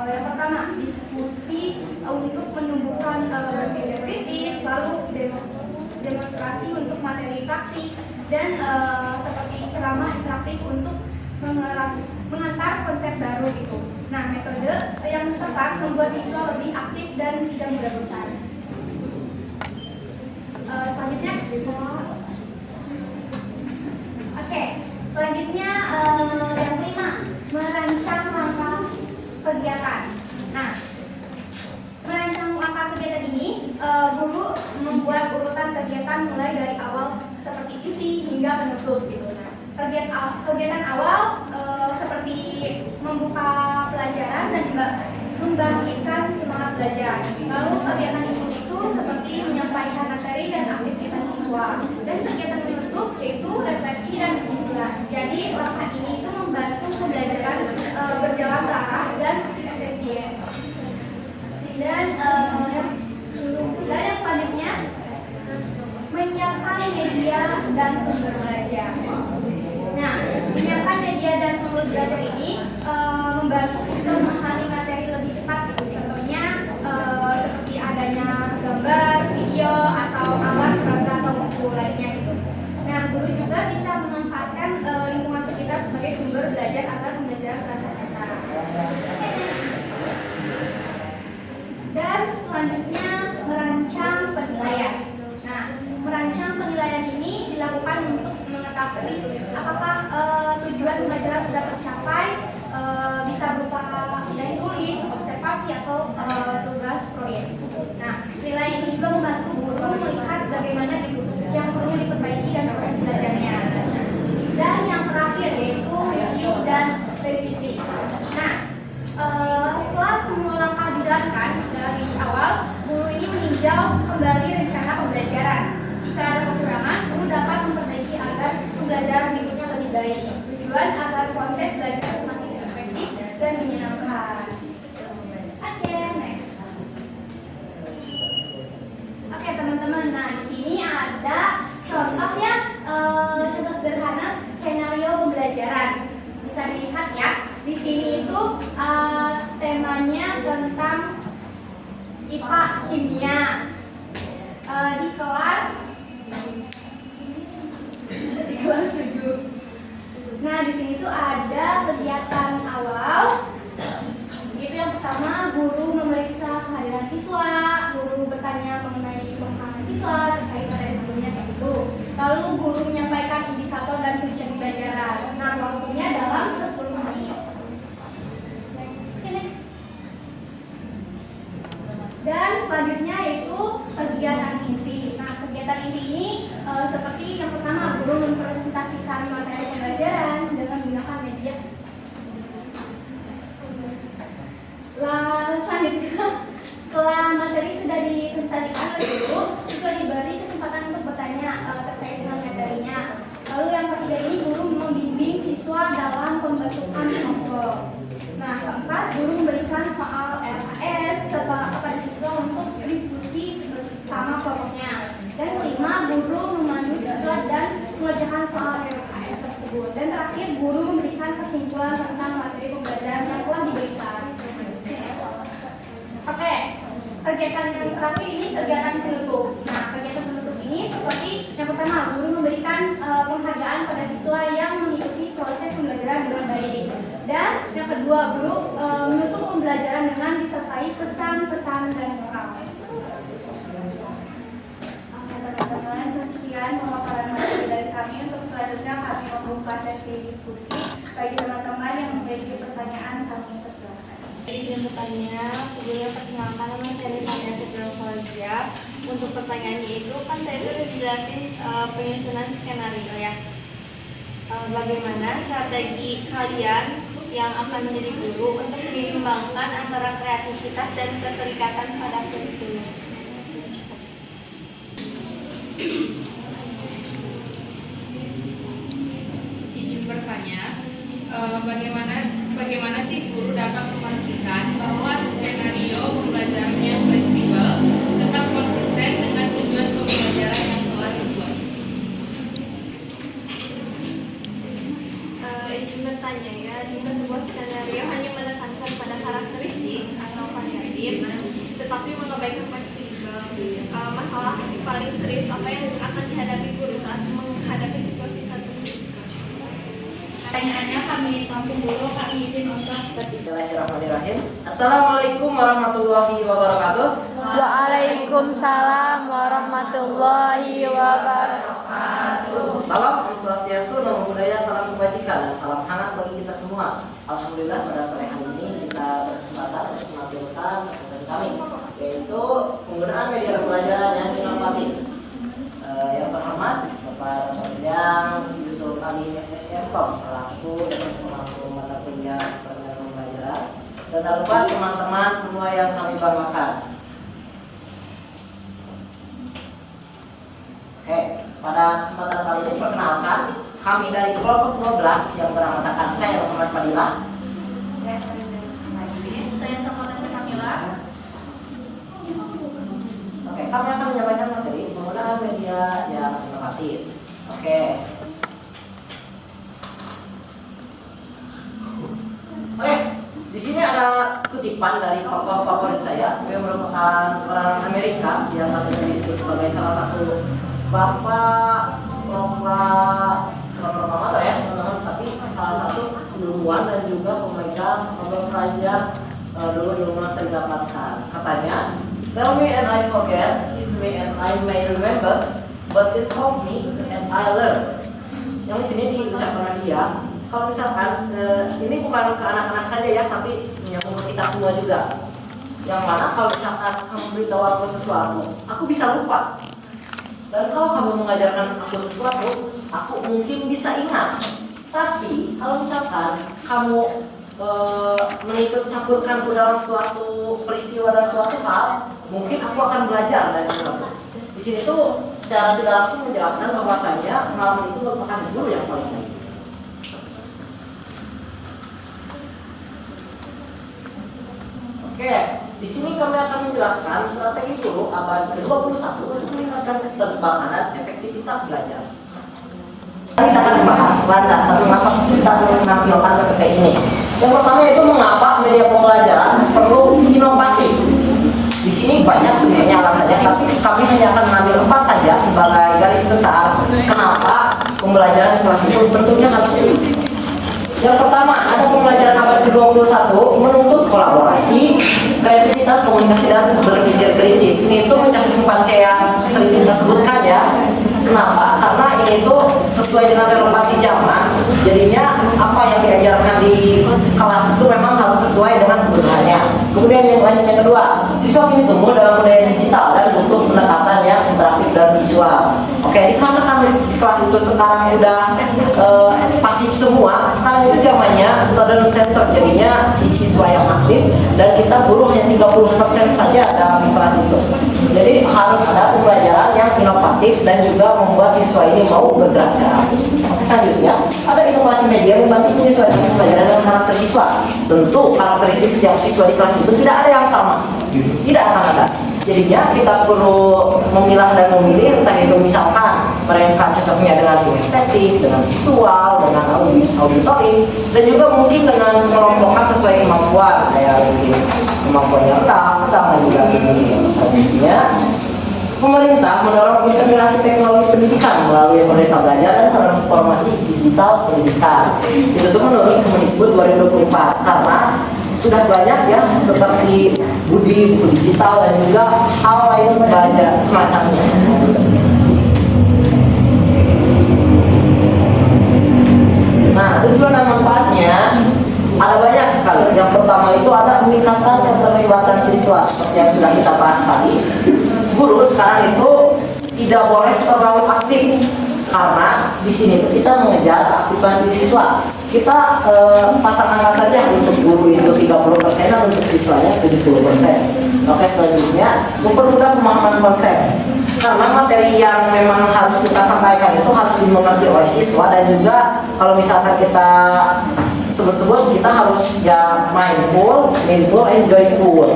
yang pertama diskusi untuk menumbuhkan berpikir kritis, lalu demonstrasi untuk materi praktik, dan seperti ceramah interaktif untuk mengantar konsep baru gitu. Nah, metode yang tepat membuat siswa lebih aktif dan tidak mudah bosan. Selanjutnya, oke, selanjutnya yang kelima, merancang langkah kegiatan. Nah, merancang langkah kegiatan ini, guru membuat urutan kegiatan mulai dari awal seperti inti hingga penutup gitu. Nah, kegiatan awal seperti membuka pelajaran dan membangkitkan semangat belajar. Lalu kegiatan intinya itu seperti menyampaikan materi dan aktivitas siswa. Dan kegiatan penutup yaitu refleksi dan kesimpulan. Jadi langkah ini itu membantu pembelajaran berjalan terarah dan efisien. Dan yang selanjutnya, menyiapkan media dan sumber belajar. Nah, menyiapkan media dan sumber belajar ini membantu siswa memahami materi lebih cepat gitu. Contohnya seperti adanya gambar, video, atau alat peraga atau buku lainnya gitu. Nah, guru juga bisa memanfaatkan lingkungan sekitar sebagai sumber belajar agar pembelajaran terasa nyata. Dan selanjutnya merancang penilaian. Nah, merancang penilaian ini dilakukan untuk mengetahui apakah tujuan pembelajaran sudah tercapai, bisa berupa nilai tulis, observasi, atau tugas proyek. Nah, itu juga membantu guru melihat bagaimana gitu yang perlu diperbaiki dan proses belajarnya. Dan yang terakhir yaitu review dan revisi. Nah, setelah semua langkah dijalankan dari awal, guru ini meninjau kembali rencana pembelajaran. Jika ada kekurangan, guru dapat memperbaiki agar pembelajaran berikutnya lebih baik. Tujuan agar proses belajar semakin efektif dan menyenangkan. Oke, next. Oke teman-teman, nah di sini ada contoh yang coba sederhana skenario pembelajaran. Bisa dilihat ya. Di sini itu temanya tentang IPA kimia. Di kelas 7. Nah, di sini tuh ada kegiatan awal. Itu yang pertama, guru memeriksa kehadiran siswa, guru bertanya mengenai pemahaman siswa terkait materi sebelumnya kayak gitu. Lalu guru menyampaikan indikator dan tujuan pembelajaran. Nah, waktunya dalam 10 menit. Next. Dan selanjutnya yaitu kegiatan inti. Nah, kegiatan inti ini seperti yang pertama, guru mempresentasikan materi pembelajaran dengan menggunakan media. Selanjutnya, setelah materi sudah dipresentasikan oleh guru, siswa diberi kesempatan untuk bertanya terkait dengan materinya. Lalu yang ketiga ini, guru membimbing siswa dalam pembentukan kelompok. Nah, keempat, guru memberikan soal LKS kepada siswa untuk diskusi bersama kelompoknya. Dan kelima, guru memandu siswa dan mengerjakan soal LKS tersebut. Dan terakhir, guru memberikan kesimpulan tentang materi pembelajaran yang telah diberikan. Oke, kegiatan yang terakhir ini kegiatan penutup. Nah, kegiatan penutup ini seperti yang pertama, guru memberikan penghargaan pada siswa yang mengikuti proses pembelajaran dengan baik. Dan yang kedua, guru menutup pembelajaran dengan disertai pesan-pesan dan moral. Teman-teman, sekian pemaparan materi dari kami. Untuk selanjutnya kami membuka sesi diskusi. Bagi teman-teman yang memiliki pertanyaan, kami persilakan. Izin bertanya, sebelumnya perkenalkan nama saya Rifania Fitri Fauziah. Untuk pertanyaannya itu kan tadi udah dijelasin penyusunan skenario ya. Bagaimana strategi kalian yang akan menjadi guru untuk menyeimbangkan antara kreativitas dan keterikatan pada kurikulum? Izin bertanya, bagaimana sih guru dapat memastikan bahwa skenario pembelajarannya fleksibel, tetap konsisten dengan tujuan pembelajaran yang telah dibuat? Izin bertanya ya, jika sebuah skenario hanya menekankan pada karakteristik atau variatif, tetapi mengabaikan fleksibel, masalah paling serius apa yang akan dihadapi guru saat menghadapi situasi tertentu? Pertanyaannya kami tampung dulu, kami izin untuk Bismillahirrahmanirrahim. Assalamualaikum warahmatullahi wabarakatuh. Waalaikumsalam warahmatullahi wabarakatuh. Salam Om Swastiastu, Namo Buddhaya, salam kebajikan dan salam hangat bagi kita semua. Alhamdulillah pada sore hari ini kita berkesempatan untuk menampilkan presentasi kami, yaitu penggunaan media pembelajaran yang inovatif. Yang terhormat Bapak Dr. Bidang Yusuf Ali SSM.com selaku dosen pemangku mata kuliah pengembangan pembelajaran, dan tak lupa teman-teman semua yang kami banggakan. Oke, pada kesempatan kali ini perkenalkan kami dari kelompok 12 yang beranggotakan saya Muhammad Fadilah, saya Sakola Syamila. Oke, kami akan menyampaikan materi penggunaan media yang inovatif. Oke. Di sini ada kutipan dari tokoh favorit saya, yang merupakan orang Amerika yang katanya disebut sebagai salah satu bapak proklamator ya teman-teman, tapi salah satu ilmuwan dan juga pemegang Nobel Prize yang dulu sering dapatkan. Katanya, "Tell me and I forget, teach me and I may remember, but it taught me and I learned." Yang di sini diucapkan dia, kalau misalkan ini bukan ke anak-anak saja ya, tapi menyambung ke kita semua juga. yang mana kalau misalkan kamu beritahu aku sesuatu, aku bisa lupa. Dan kalau kamu mengajarkan aku sesuatu, aku mungkin bisa ingat. Tapi kalau misalkan kamu mengikut campurkan ke dalam suatu peristiwa dan suatu hal, mungkin aku akan belajar dari kamu. Di sini tuh secara tidak langsung menjelaskan bahwasanya pengalaman itu merupakan guru yang paling baik. Oke, di sini kami akan menjelaskan strategi guru abad ke-21 untuk meningkatkan keterbukaan dan efektivitas belajar. Kita akan membahas landasan mengapa kita menampilkan PPT ini. Yang pertama itu mengapa media pembelajaran perlu inovatif. Di sini banyak sebenarnya alasannya, tapi kami hanya akan mengambil 4 saja sebagai garis besar kenapa pembelajaran kelas itu tentunya harus inovatif. Yang pertama, ada pembelajaran abad ke-21 menuntut kolaborasi, kreativitas, komunikasi, dan berpikir kritis. Ini itu mencakup 4C yang sering kita sebutkan ya. Kenapa? Karena ini tuh sesuai dengan relevansi zaman. Jadinya apa yang diajarkan di kelas itu memang harus sesuai dengan kebutuhannya. Kemudian yang kedua, siswa kini tumbuh dalam budaya digital dan butuh pendekatan yang interaktif dan visual. Oke, dikarenakan di kelas itu sekarang udah pasif semua, sekarang itu zamannya student center, jadinya si siswa yang aktif dan kita guru hanya 30% saja dalam di kelas itu. Jadi harus ada pembelajaran yang inovatif dan juga membuat siswa ini mau bergerak secara aktif. Oke, selanjutnya ada inovasi media membantu menyesuaikan pembelajaran dengan karakter siswa. Tentu karakteristik setiap siswa di kelas itu tidak ada yang sama, tidak akan ada. Jadinya kita perlu memilah dan memilih, entah itu misalkan mereka cocoknya dengan estetik, dengan visual, dengan auditory, dan juga mungkin dengan mengelompokkan sesuai kemampuan, kayak mungkin kemampuan yang rendah, sedang, dan juga tinggi. Selanjutnya, pemerintah mendorong integrasi teknologi pendidikan melalui Merdeka Belajar dan Transformasi Digital Pendidikan. Itu tuh menurut Kemendikbud 2024 karena sudah banyak ya seperti buku digital dan juga hal lain semacamnya. Nah, tujuan dan manfaatnya ada banyak sekali. Yang pertama itu ada meningkatkan keterlibatan siswa seperti yang sudah kita bahas tadi. Guru sekarang itu tidak boleh terlalu aktif karena di sini tuh kita mengejar aktivitas siswa. Kita pasang angka saja untuk guru itu 30% dan untuk siswanya 70%. Oke, selanjutnya mempermudah pemahaman konsep. Karena materi yang memang harus kita sampaikan itu harus dimengerti oleh siswa dan juga kalau misalkan kita sebut-sebut kita harus ya mindful, and joyful.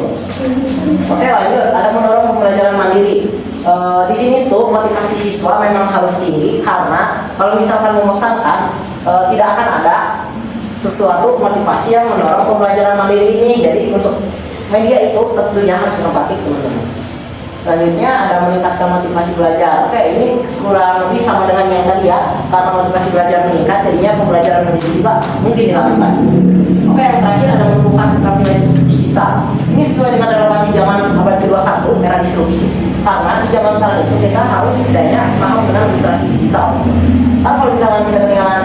Oke, lanjut. Ada mendorong pembelajaran mandiri. Di sini tuh motivasi siswa memang harus tinggi karena kalau misalkan membosankan tidak akan ada sesuatu motivasi yang mendorong pembelajaran mandiri ini. Jadi untuk media itu tentunya harus inovatif, teman-teman. Selanjutnya ada meningkatkan motivasi belajar. Oke, ini kurang lebih sama dengan yang tadi ya. Karena motivasi belajar meningkat, jadinya pembelajaran mandiri juga mungkin dilakukan. Oke, yang terakhir ada menumbuhkan keterampilan digital. Ini sesuai dengan relevansi zaman abad ke-21, era disrupsi. Karena di zaman sekarang itu kita harus setidaknya paham dengan literasi digital. Karena kalau misalnya kita ketinggalan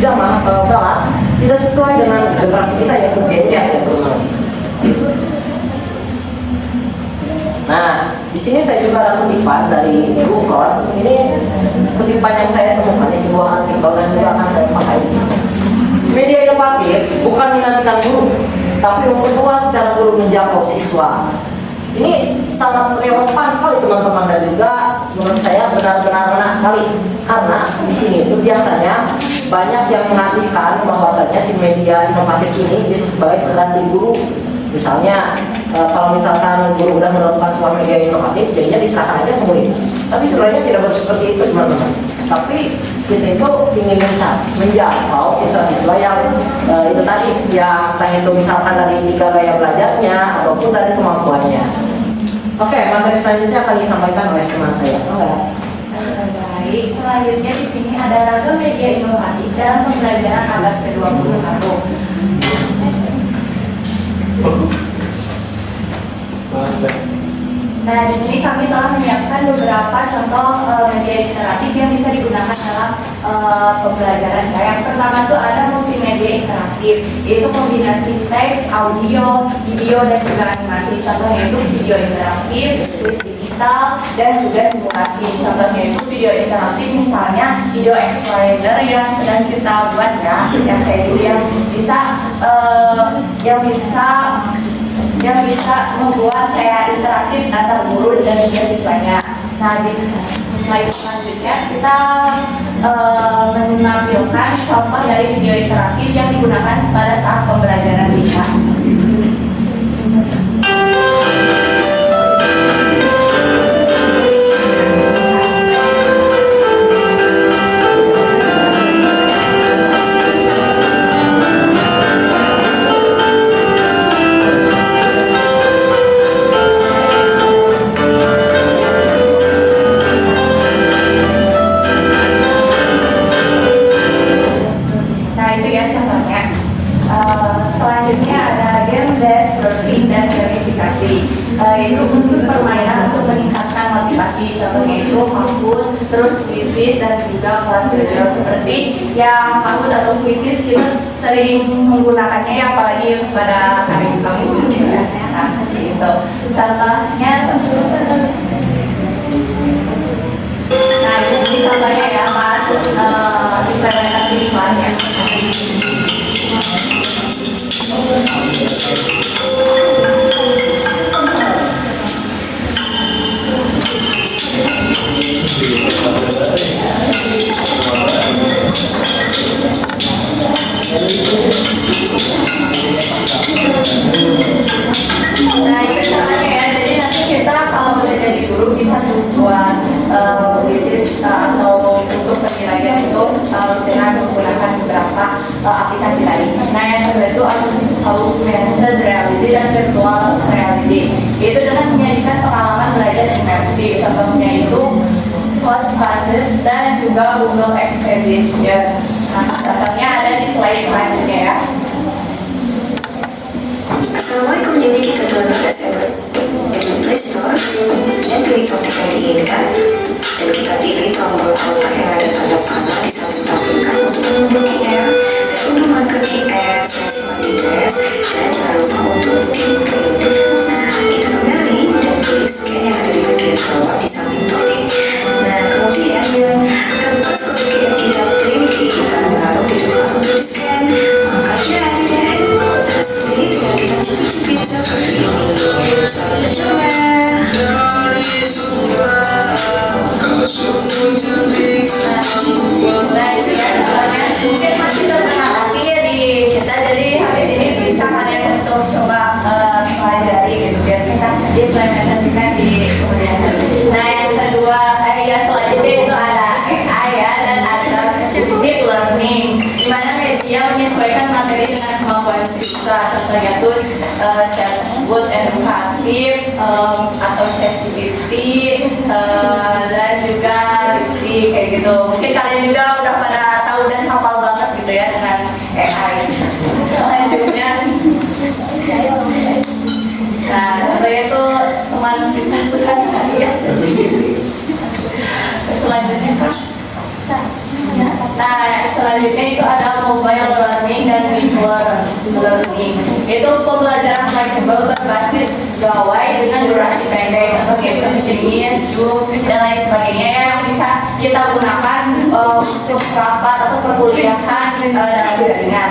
zaman galak, tidak sesuai dengan generasi kita yaitu Gen Z ya teman-teman. Nah, di sini saya juga ada kutipan dari Buffon. Ini kutipan yang saya temukan di sebuah artikel dan juga akan saya pakai. Media inovatif bukan menantikan guru, tapi memperluas cara guru menjangkau siswa. Ini sangat relevan sekali teman-teman dan juga menurut saya benar-benar benar sekali karena di sini itu biasanya banyak yang mengartikan bahwasanya si media inovatif ini bisa sebagai pengganti guru. Misalnya kalau misalkan guru udah menemukan sebuah media inovatif, jadinya diserahkan aja ke murid. Tapi sebenarnya tidak harus seperti itu teman-teman. Tapi kita itu ingin menjangkau siswa-siswa yang itu tadi yang entah itu misalkan dari 3 gaya belajarnya ataupun dari kemampuannya. Oke, materi selanjutnya akan disampaikan oleh teman saya. Baik, selanjutnya di sini ada ragam media inovatif dalam pembelajaran abad ke-21. Nah, di sini kami telah menyiapkan beberapa contoh media interaktif yang bisa digunakan dalam pembelajaran. Yang pertama tuh ada multimedia interaktif, yaitu kombinasi teks, audio, video, dan juga animasi. Contohnya itu video interaktif, kuis digital, dan juga simulasi. Contohnya itu video interaktif, misalnya video explainer yang sedang kita buat ya, yang kayak gitu, yang bisa membuat kayak interaktif antar guru dan juga siswanya. Nah, di slide selanjutnya kita menampilkan contoh dari video interaktif yang digunakan pada saat pembelajaran di kelas. Selanjutnya ada game-based learning dan gamifikasi, yaitu unsur permainan untuk meningkatkan motivasi. Contohnya itu Kahoot, terus Quizizz, dan juga kelas belajar. Seperti yang Kahoot atau Quizizz kita sering menggunakannya ya, apalagi pada hari Kamis gitu ya. Nah, seperti itu. Contohnya ini contohnya ya pas implementasi di kelasnya. Nah, itu caranya ya. Jadi nanti kita kalau udah jadi guru bisa buat Quizizz atau untuk penilaian itu dengan menggunakan beberapa aplikasi tadi. Nah, yang kedua itu augmented reality dan virtual reality, yaitu dengan menyajikan pengalaman belajar imersif. Contohnya itu Postclasses dan juga Google Expedition. Nah, contohnya ada di slide selanjutnya ya. Assalamualaikum, jadi kita telah berhasil dari Play Store dan pilih topik yang diinginkan, dan kita pilih tombol kotak yang ada tanda panah di samping tampilkan untuk membuat QR dan untuk marker QR simak di drive, dan jangan lupa untuk di-print. Nah, kita kembali dan pilih scan yang ada di bagian bawah di samping topik. Nah, kemudian kertas topik yang kita print kita menaruh di depan untuk di scan, maka jadi deh. Nah, seperti ini tinggal kita cubit-cubit seperti ini. Selamat mencoba. Nah, itu ya contohnya. Mungkin masih pernah ya di kita, jadi habis ini bisa kalian untuk coba pelajari gitu biar bisa diimplementasikan di kemudian hari. Nah, yang kedua ya selanjutnya itu ada AI ya, dan ada deep learning, di mana media menyesuaikan materi dengan kemampuan siswa. Contohnya tuh chatbot edukatif atau ChatGPT dan juga Dipsy kayak gitu. Mungkin kalian juga udah pada tahu dan hafal banget gitu ya dengan AI. Selanjutnya, nah contohnya itu teman kita sekarang ya ChatGPT. Selanjutnya selanjutnya itu ada mobile learning dan virtual learning. Itu pembelajaran fleksibel berbasis gawai dengan durasi pendek, contohnya itu Meet, Zoom, dan lain sebagainya yang bisa kita gunakan untuk rapat atau perkuliahan dalam jaringan.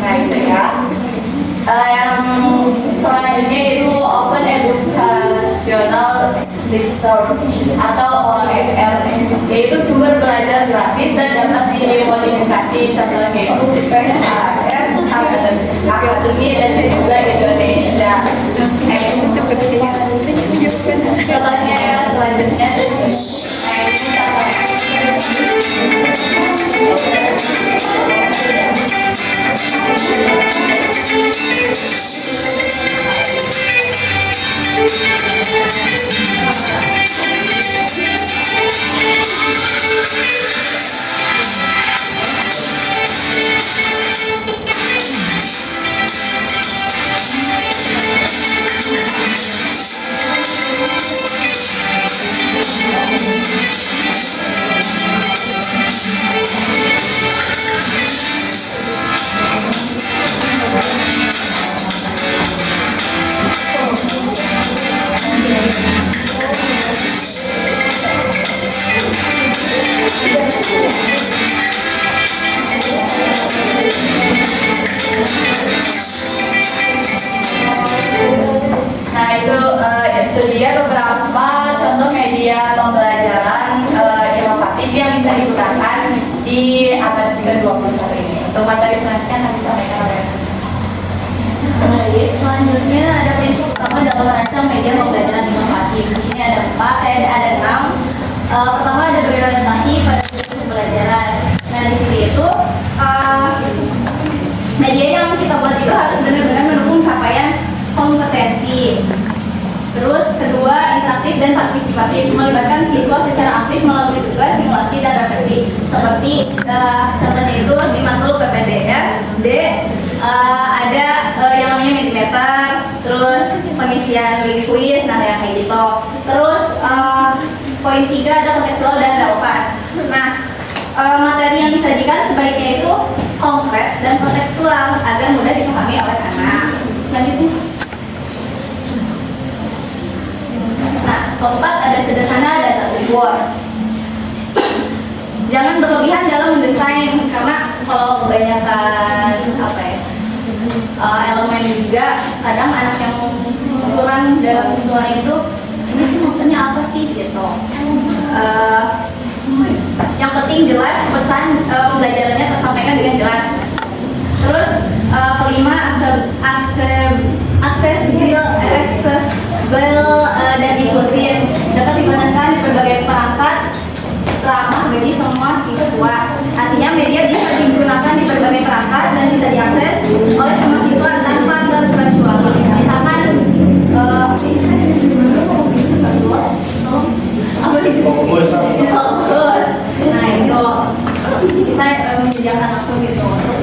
Nah, itu ya. Yang selanjutnya itu Open Educational Resource atau OER, yaitu sumber belajar gratis dan dapat dimodifikasi. Contohnya itu PHS, Akademi, dan juga Indonesia. Contohnya ya selanjutnya. ada 6. Pertama ada berorientasi pada tujuan pembelajaran. Nah di sini itu media yang kita buat itu harus benar-benar mendukung capaian kompetensi. Terus kedua, interaktif dan partisipatif, melibatkan siswa secara aktif melalui tugas, simulasi, dan refleksi. Seperti contohnya itu di matkul PPDS, ada yang namanya Mentimeter, terus pengisian kuis, nah yang kayak gitu. Terus poin 3 ada kontekstual dan relevan. Nah, materi yang disajikan sebaiknya itu konkret dan kontekstual agar mudah dipahami oleh anak. Selanjutnya. Nah, keempat ada sederhana dan terukur. Jangan berlebihan dalam mendesain karena kalau kebanyakan elemen juga kadang anak yang kurang dalam visualnya itu ini tuh maksudnya apa sih gitu. Yang penting jelas pesan pembelajarannya tersampaikan dengan jelas. Terus kelima accessible dan inklusif, dapat digunakan di berbagai perangkat ramah bagi semua siswa. Artinya media bisa digunakan di berbagai perangkat dan bisa diakses oleh semua siswa tanpa terkecuali. Misalkan fokus. Nah itu kita menyediakan waktu gitu untuk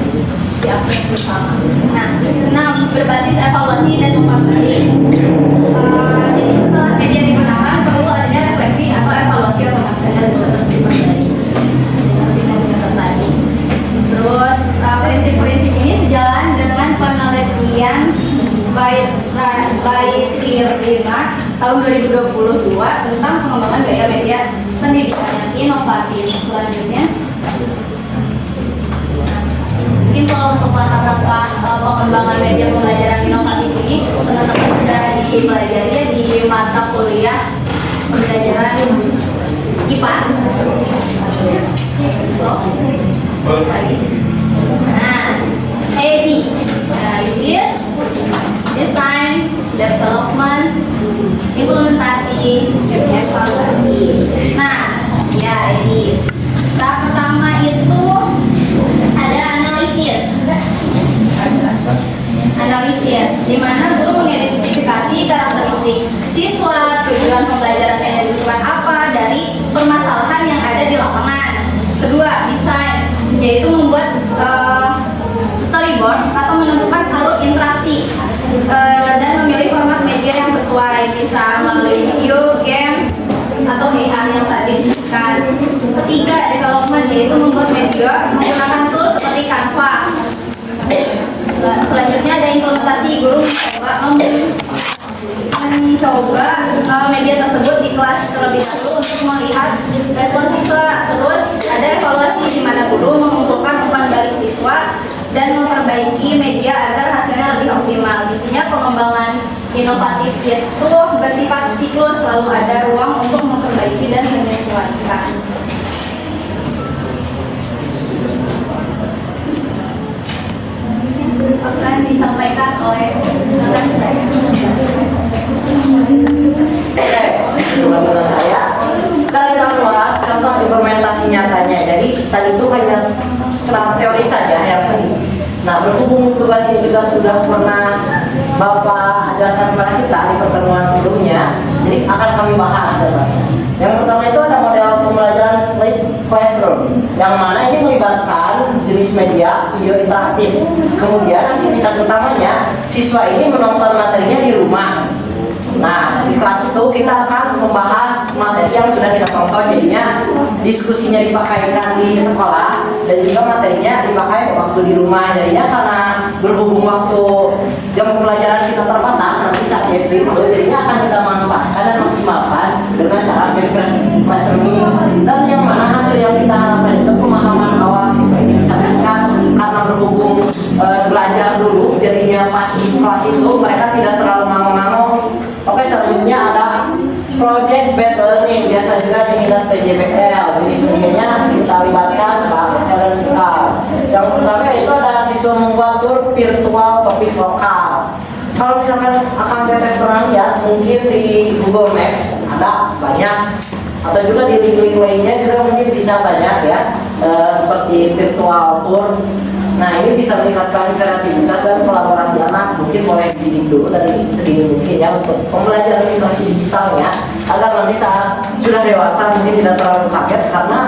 diakses bersama. Nah, 6 berbasis evaluasi dan umpan balik. Jadi setelah media digunakan perlu adanya refleksi atau evaluasi otomatis dan bisa terus diperbaiki. Terus prinsip-prinsip ini sejalan dengan penelitian by Tirlina tahun 2022 tentang pengembangan gaya media pendidikan yang inovatif. Selanjutnya, mungkin kalau untuk rangka pengembangan media pembelajaran inovatif ini teman-teman sudah dipelajari di mata kuliah pembelajaran IPAS. Nah, AD, analisis, design, development, implementasi, evaluasi. Nah, ya ini. Tahap pertama itu ada analisis, di mana guru mengidentifikasi karakteristik siswa, tujuan pembelajaran yang dibutuhkan apa dari permasalahan yang ada di lapangan. Kedua, desain, yaitu membuat storyboard atau menentukan alur interaksi dan memilih format media yang sesuai, bisa melalui video, games, atau VR yang tadi disebutkan. Ketiga, development, yaitu membuat media menggunakan tools seperti Canva. Selanjutnya ada implementasi, guru mencoba media tersebut di kelas terlebih dahulu untuk melihat respon siswa. Terus ada evaluasi di mana guru mengumpulkan umpan balik siswa dan memperbaiki media agar hasilnya lebih optimal. Intinya pengembangan inovatif itu bersifat siklus, selalu ada ruang untuk memperbaiki dan menyesuaikan. Akan disampaikan oleh rekan saya. Menurut saya, sekarang kita bahas contoh implementasi nyatanya. Jadi tadi itu hanya sekedar teori saja yang tadi. Nah, berhubung tugas ini juga sudah pernah Bapak ajarkan kepada kita di pertemuan sebelumnya, jadi akan kami bahas. Yang pertama itu ada model pembelajaran classroom, yang mana ini melibatkan jenis media video interaktif. Kemudian aktivitas utamanya siswa ini menonton materinya di rumah. Nah, di kelas itu kita akan membahas materi yang sudah kita tonton, jadinya diskusinya dipakaikan di sekolah dan juga materinya dipakai waktu di rumah. Jadinya karena berhubung waktu jam pembelajaran kita terbatas nanti saat SD itu, jadinya akan kita manfaatkan dan maksimalkan dengan cara classroom ini. Dan yang mana hasil yang kita harapkan itu pemahaman awal siswa ini bisa meningkat karena berhubung belajar dulu, jadinya pas di kelas itu mereka tidak terlalu ngangong-ngangong. Oke, selanjutnya ada project based learning, biasa juga disingkat PJBL. Jadi sebenarnya kita libatkan Pak Ellen Carr. Yang pertama itu ada siswa membuat tur virtual topik lokal. Kalau misalkan akan teteh pernah lihat mungkin di Google Maps ada banyak, atau juga di link-link lainnya juga mungkin bisa banyak ya, seperti virtual tour. Nah ini bisa meningkatkan kreativitas dan kolaborasi anak. Mungkin boleh dididik dulu dari sedini mungkin ya untuk pembelajaran literasi digitalnya, agar nanti saat sudah dewasa mungkin tidak terlalu kaget, karena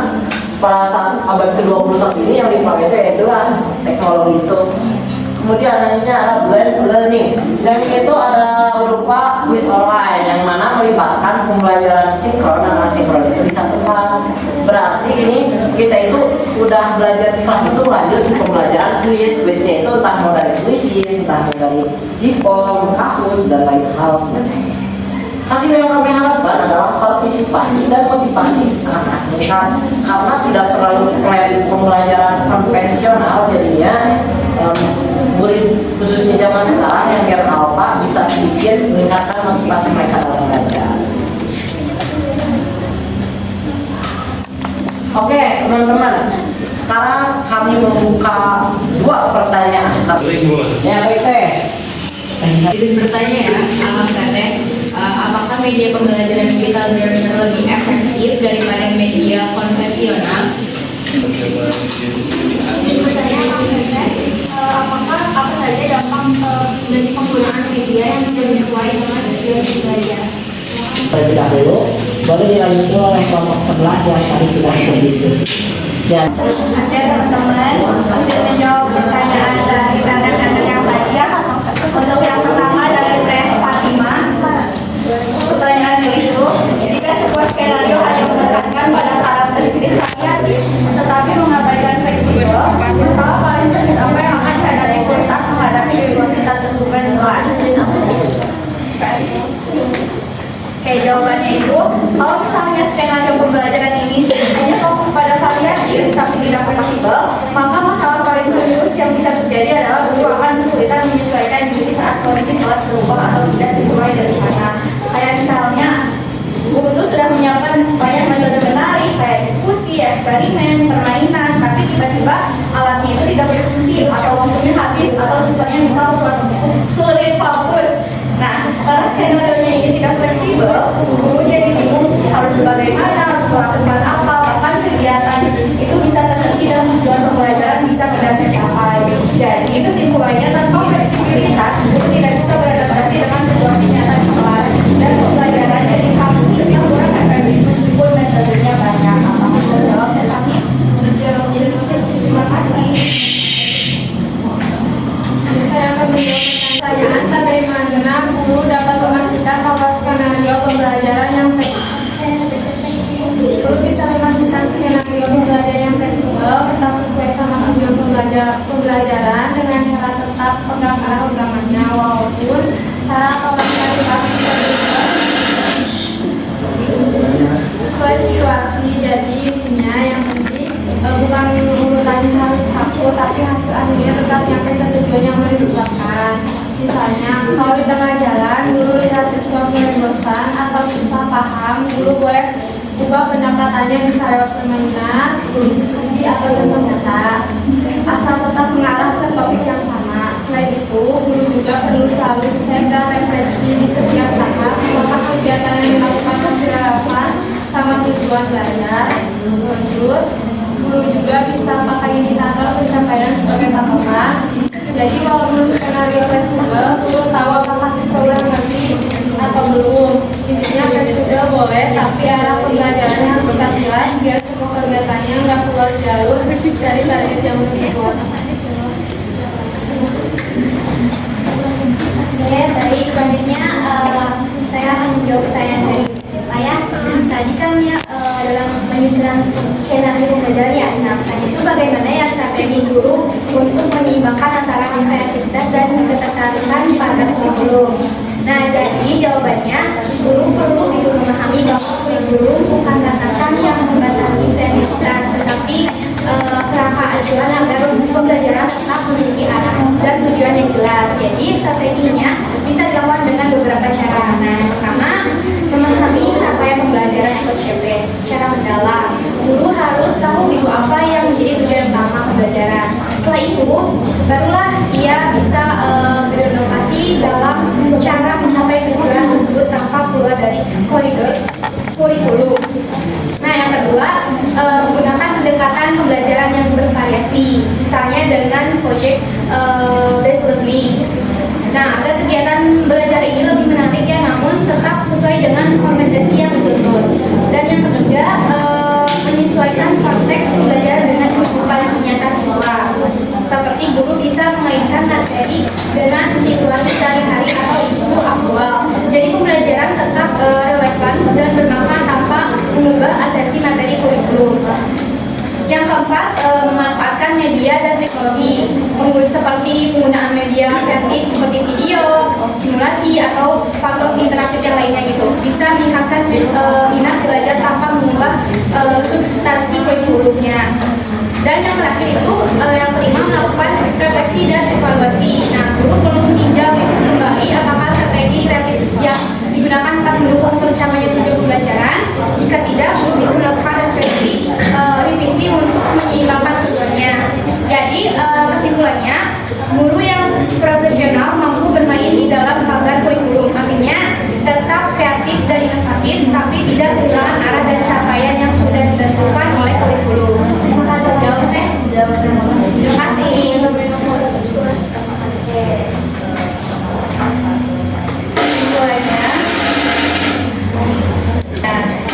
pada saat abad ke-21 ini yang dipakai itu yaitulah teknologi itu. Kemudian selanjutnya ada blended learning, dan itu ada berupa quiz online yang mana melibatkan pembelajaran sinkron dan asinkron itu di satu tempat. Berarti ini kita itu udah belajar di kelas itu lanjut di pembelajaran quiznya itu entah mau dari quizzes, entah mau dari Jipom, Kahoot dan lain hal semacamnya. Hasil yang kami harapkan adalah partisipasi dan motivasi anak-anak ini kan, karena tidak terlalu pembelajaran konvensional, jadinya murid khususnya zaman sekarang yang biar alpha bisa sedikit meningkatkan motivasi mereka dalam belajar. Oke teman-teman, sekarang kami membuka 2 pertanyaan. Ya baik teh. Izin bertanya ya, sama Teteh, apakah media pembelajaran digital benar-benar lebih efektif daripada media konvensional? Apakah apa saja dampak dari penggunaan media yang tidak sesuai dengan tujuan belajar? Terlebih dahulu, baru dilanjutkan oleh kelompok 11 yang tadi sudah berdiskusi. Sekian. Oke teman-teman, hasil menjawab pertanyaan dari Teteh yang tadi ya. Untuk yang pertama dari Teh Fatima, pertanyaannya itu, jika sebuah skenario hanya menekankan pada karakteristik variatif, tetapi mengabaikan fleksibel, maka paling serius apa yang akan dihadapi guru saat menghadapi situasi tak terduga di kelas? Oke, jawabannya itu, kalau misalnya skenario pembelajaran ini hanya fokus pada variatif tapi tidak fleksibel, maka masalah paling serius yang bisa terjadi adalah guru akan kesulitan menyesuaikan diri saat kondisi kelas berubah atau tidak sesuai dari mana. Kayak misalnya, guru itu sudah menyiapkan banyak metode menarik kayak diskusi, eksperimen, permainan, tapi tiba-tiba alatnya itu tidak berfungsi atau waktunya habis atau siswanya misal sulit fokus. Nah, karena skenario-nya ini tidak fleksibel, guru jadi bingung harus bagaimana, harus melakukan apa, bahkan kegiatan itu bisa terhenti dan tujuan pembelajaran bisa tidak tercapai. Jadi kesimpulannya, tanpa fleksibilitas, guru tidak bisa beradaptasi dengan situasi nyata di kelas dan pembelajaran jadi kaku serta kurang efektif meskipun metodenya banyak. Apakah terjawab tetapi terima kasih. Saya akan menjawab pertanyaan bagaimana guru dapat memastikan bahwa skenario pembelajaran yang guru bisa memastikan skenario pembelajaran yang fleksibel tetap sesuai sama tujuan pembelajaran dengan cara tetap pegang arah utamanya walaupun cara pembelajaran bisa berubah sesuai situasi. Jadi intinya yang penting bukan urutannya harus kaku, tapi hasil akhirnya tetap nyampe ke tujuan yang mau ditetapkan. Misalnya, kalau di tengah jalan, guru lihat siswa mulai bosan atau susah paham, guru boleh ubah pendapatannya bisa lewat permainan, diskusi, atau contoh nyata. Asal tetap mengarah ke topik yang sama. Selain itu, guru juga perlu selalu cek dan refleksi di setiap tahap apakah kegiatan yang dilakukan masih relevan sama tujuan belajar. Terus, guru juga bisa pakai indikator pencapaian sebagai patokan. Jadi walaupun skenario fleksibel, guru tahu apakah siswa udah ngerti atau belum. Intinya fleksibel boleh, tapi arah pembelajarannya harus tetap jelas biar semua kegiatannya nggak keluar jalur dari target yang dibuat. Oke, baik. Selanjutnya saya akan menjawab pertanyaan dari ayah. Tadi kan ya dalam penyusunan skenario pembelajaran ya. Nah, tadi itu bagaimana ya strategi guru untuk menyeimbangkan antara kreativitas dan ketertarikan pada kurikulum. Nah, Jadi pembelajaran tetap relevan dan bermakna tanpa mengubah esensi materi kurikulum. Yang keempat, memanfaatkan media dan teknologi seperti penggunaan media kreatif seperti video, simulasi, atau faktor interaktif yang lainnya gitu. Bisa meningkatkan minat belajar tanpa mengubah substansi kurikulumnya. Dan yang terakhir itu, yang kelima, melakukan refleksi dan evaluasi. Nah, guru perlu meninjau kembali apakah strategi kreatif yang digunakan tetap mendukung tercapainya tujuan pembelajaran. Jika tidak, guru bisa melakukan revisi untuk menyeimbangkan tujuannya. Jadi, kesimpulannya, guru yang profesional mampu bermain di dalam pagar kurikulum. Artinya, tetap kreatif dan inovatif, tapi tidak kehilangan arah dan capaian yang sudah ditentukan oleh kurikulum. Jawab, terima kasih.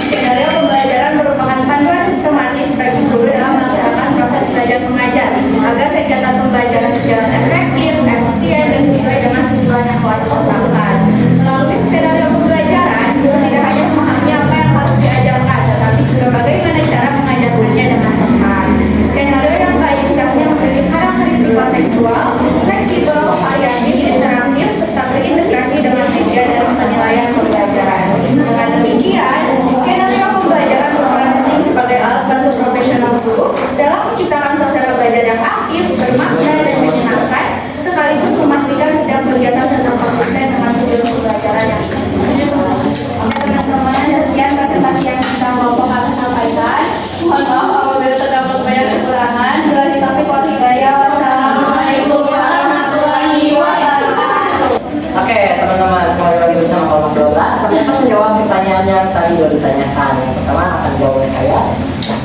Skenario pembelajaran merupakan panduan sistematis bagi guru dalam melaksanakan proses belajar mengajar agar kegiatan pembelajaran berjalan efektif, efisien, dan sesuai dengan tujuan yang telah ditetapkan. Melalui skenario pembelajaran, guru tidak hanya memahami apa yang harus diajarkan, tetapi juga bagaimana cara mengajarkannya dengan tepat. Skenario yang baik hendaknya memiliki karakteristik kontekstual, fleksibel, variatif, interaktif, serta terintegrasi dengan media dalam penilaian pembelajaran. Dengan demikian, skenario pembelajaran berperan penting sebagai alat bantu profesional guru dalam menciptakan suasana belajar yang aktif, bermakna, dan menyenangkan, sekaligus memastikan setiap kegiatan tetap konsisten dengan tujuan pembelajaran yang diinginkan. Oke teman-teman, sekian presentasi yang bisa Bapak kami sampaikan. Mohon maaf apabila terdapat banyak kekurangan. Bila taufiq wal hidayah. Wassalamualaikum warahmatullahi wabarakatuh. Oke teman-teman, kembali lagi bersama kelompok 12. Kami akan menjawab pertanyaan yang tadi sudah ditanyakan. Yang pertama akan jawab oleh saya.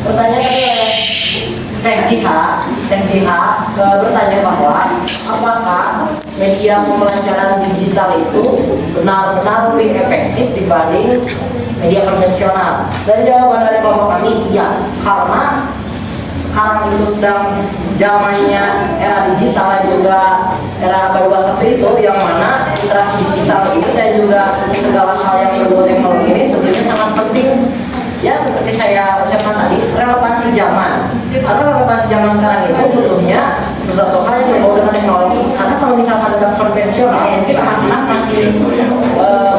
Pertanyaan tadi oleh Teng Jiha bertanya bahwa apakah media pembelajaran digital itu benar-benar lebih efektif dibanding media konvensional? Dan jawaban dari kelompok kami iya, karena sekarang itu sedang zamannya era digital dan juga era abad 21 itu, yang mana literasi digital ini dan juga segala hal yang berbau teknologi ini tentunya sangat penting. Ya seperti saya ucapkan tadi, relevansi zaman. Karena relevansi zaman sekarang itu butuhnya sesuatu hal yang berbau dengan teknologi. Karena kalau misalkan tetap konvensional, mungkin anak-anak masih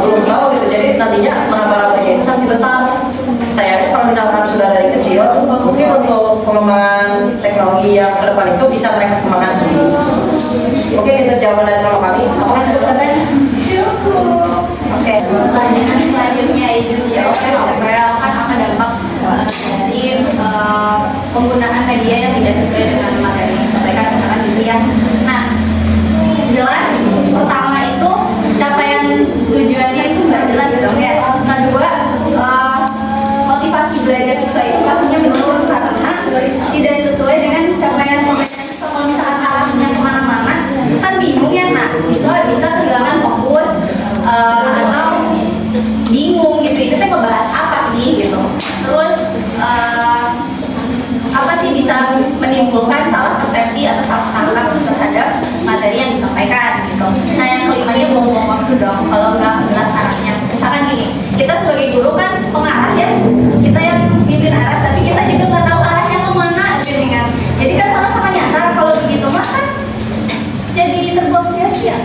belum tahu gitu. Jadi nantinya meraba-rabanya itu sangat besar. Sayangnya kalau misalkan sudah dari kecil, mungkin untuk pengembangan teknologi yang ke depan itu bisa mereka kembangkan sendiri. Mungkin itu jawaban dari kelompok kami. Apakah cukup katanya? Cukup. Oke, pertanyaan selanjutnya izin jawab novel kan apa dampak dari penggunaan media yang tidak sesuai dengan materi yang disampaikan misalkan gitu ya. Nah, jelas pertama itu capaian tujuannya itu nggak jelas dong ya. Kedua, motivasi belajar siswa itu pastinya menurun karena tidak sesuai dengan capaian pembelajaran siswa. Kalau misalkan arahnya kemana-mana kan bingung ya. Nah, siswa bisa kehilangan fokus atau bingung gitu. Itu teh ngebahas apa sih gitu. Terus apa sih bisa menimbulkan salah persepsi atau salah tangkap terhadap materi yang disampaikan gitu. Nah yang kelimanya buang-buang waktu dong kalau nggak jelas arahnya. Misalkan gini, kita sebagai guru kan pengarah ya, kita yang pimpin arah, tapi kita juga nggak tahu arahnya kemana gitu kan. Jadi kan sama-sama nyasar. Kalau begitu mah kan jadi terbuang sia-sia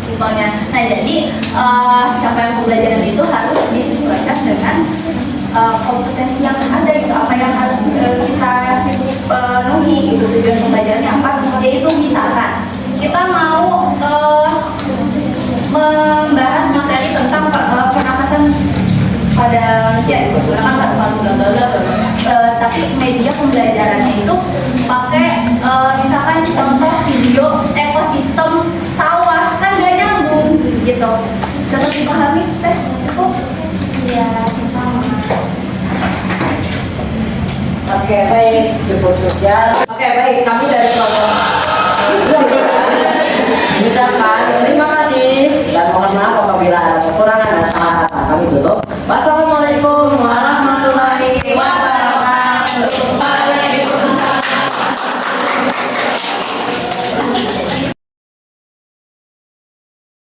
simpelnya. Nah jadi capaian pembelajaran itu harus disesuaikan dengan kompetensi yang ada gitu, apa yang harus kita penuhi gitu, tujuan pembelajarannya apa. Yaitu misalkan kita mau membahas materi tentang pernapasan pada manusia itu, silakan tapi media pembelajarannya itu pakai misalkan contoh video ekosistem sawah, kan gak nyambung gitu. Dapat dipahami teh? Cukup? Ya, sama. Oke, baik, cukup sosial. Oke, baik, kami dari kelompok mengucapkan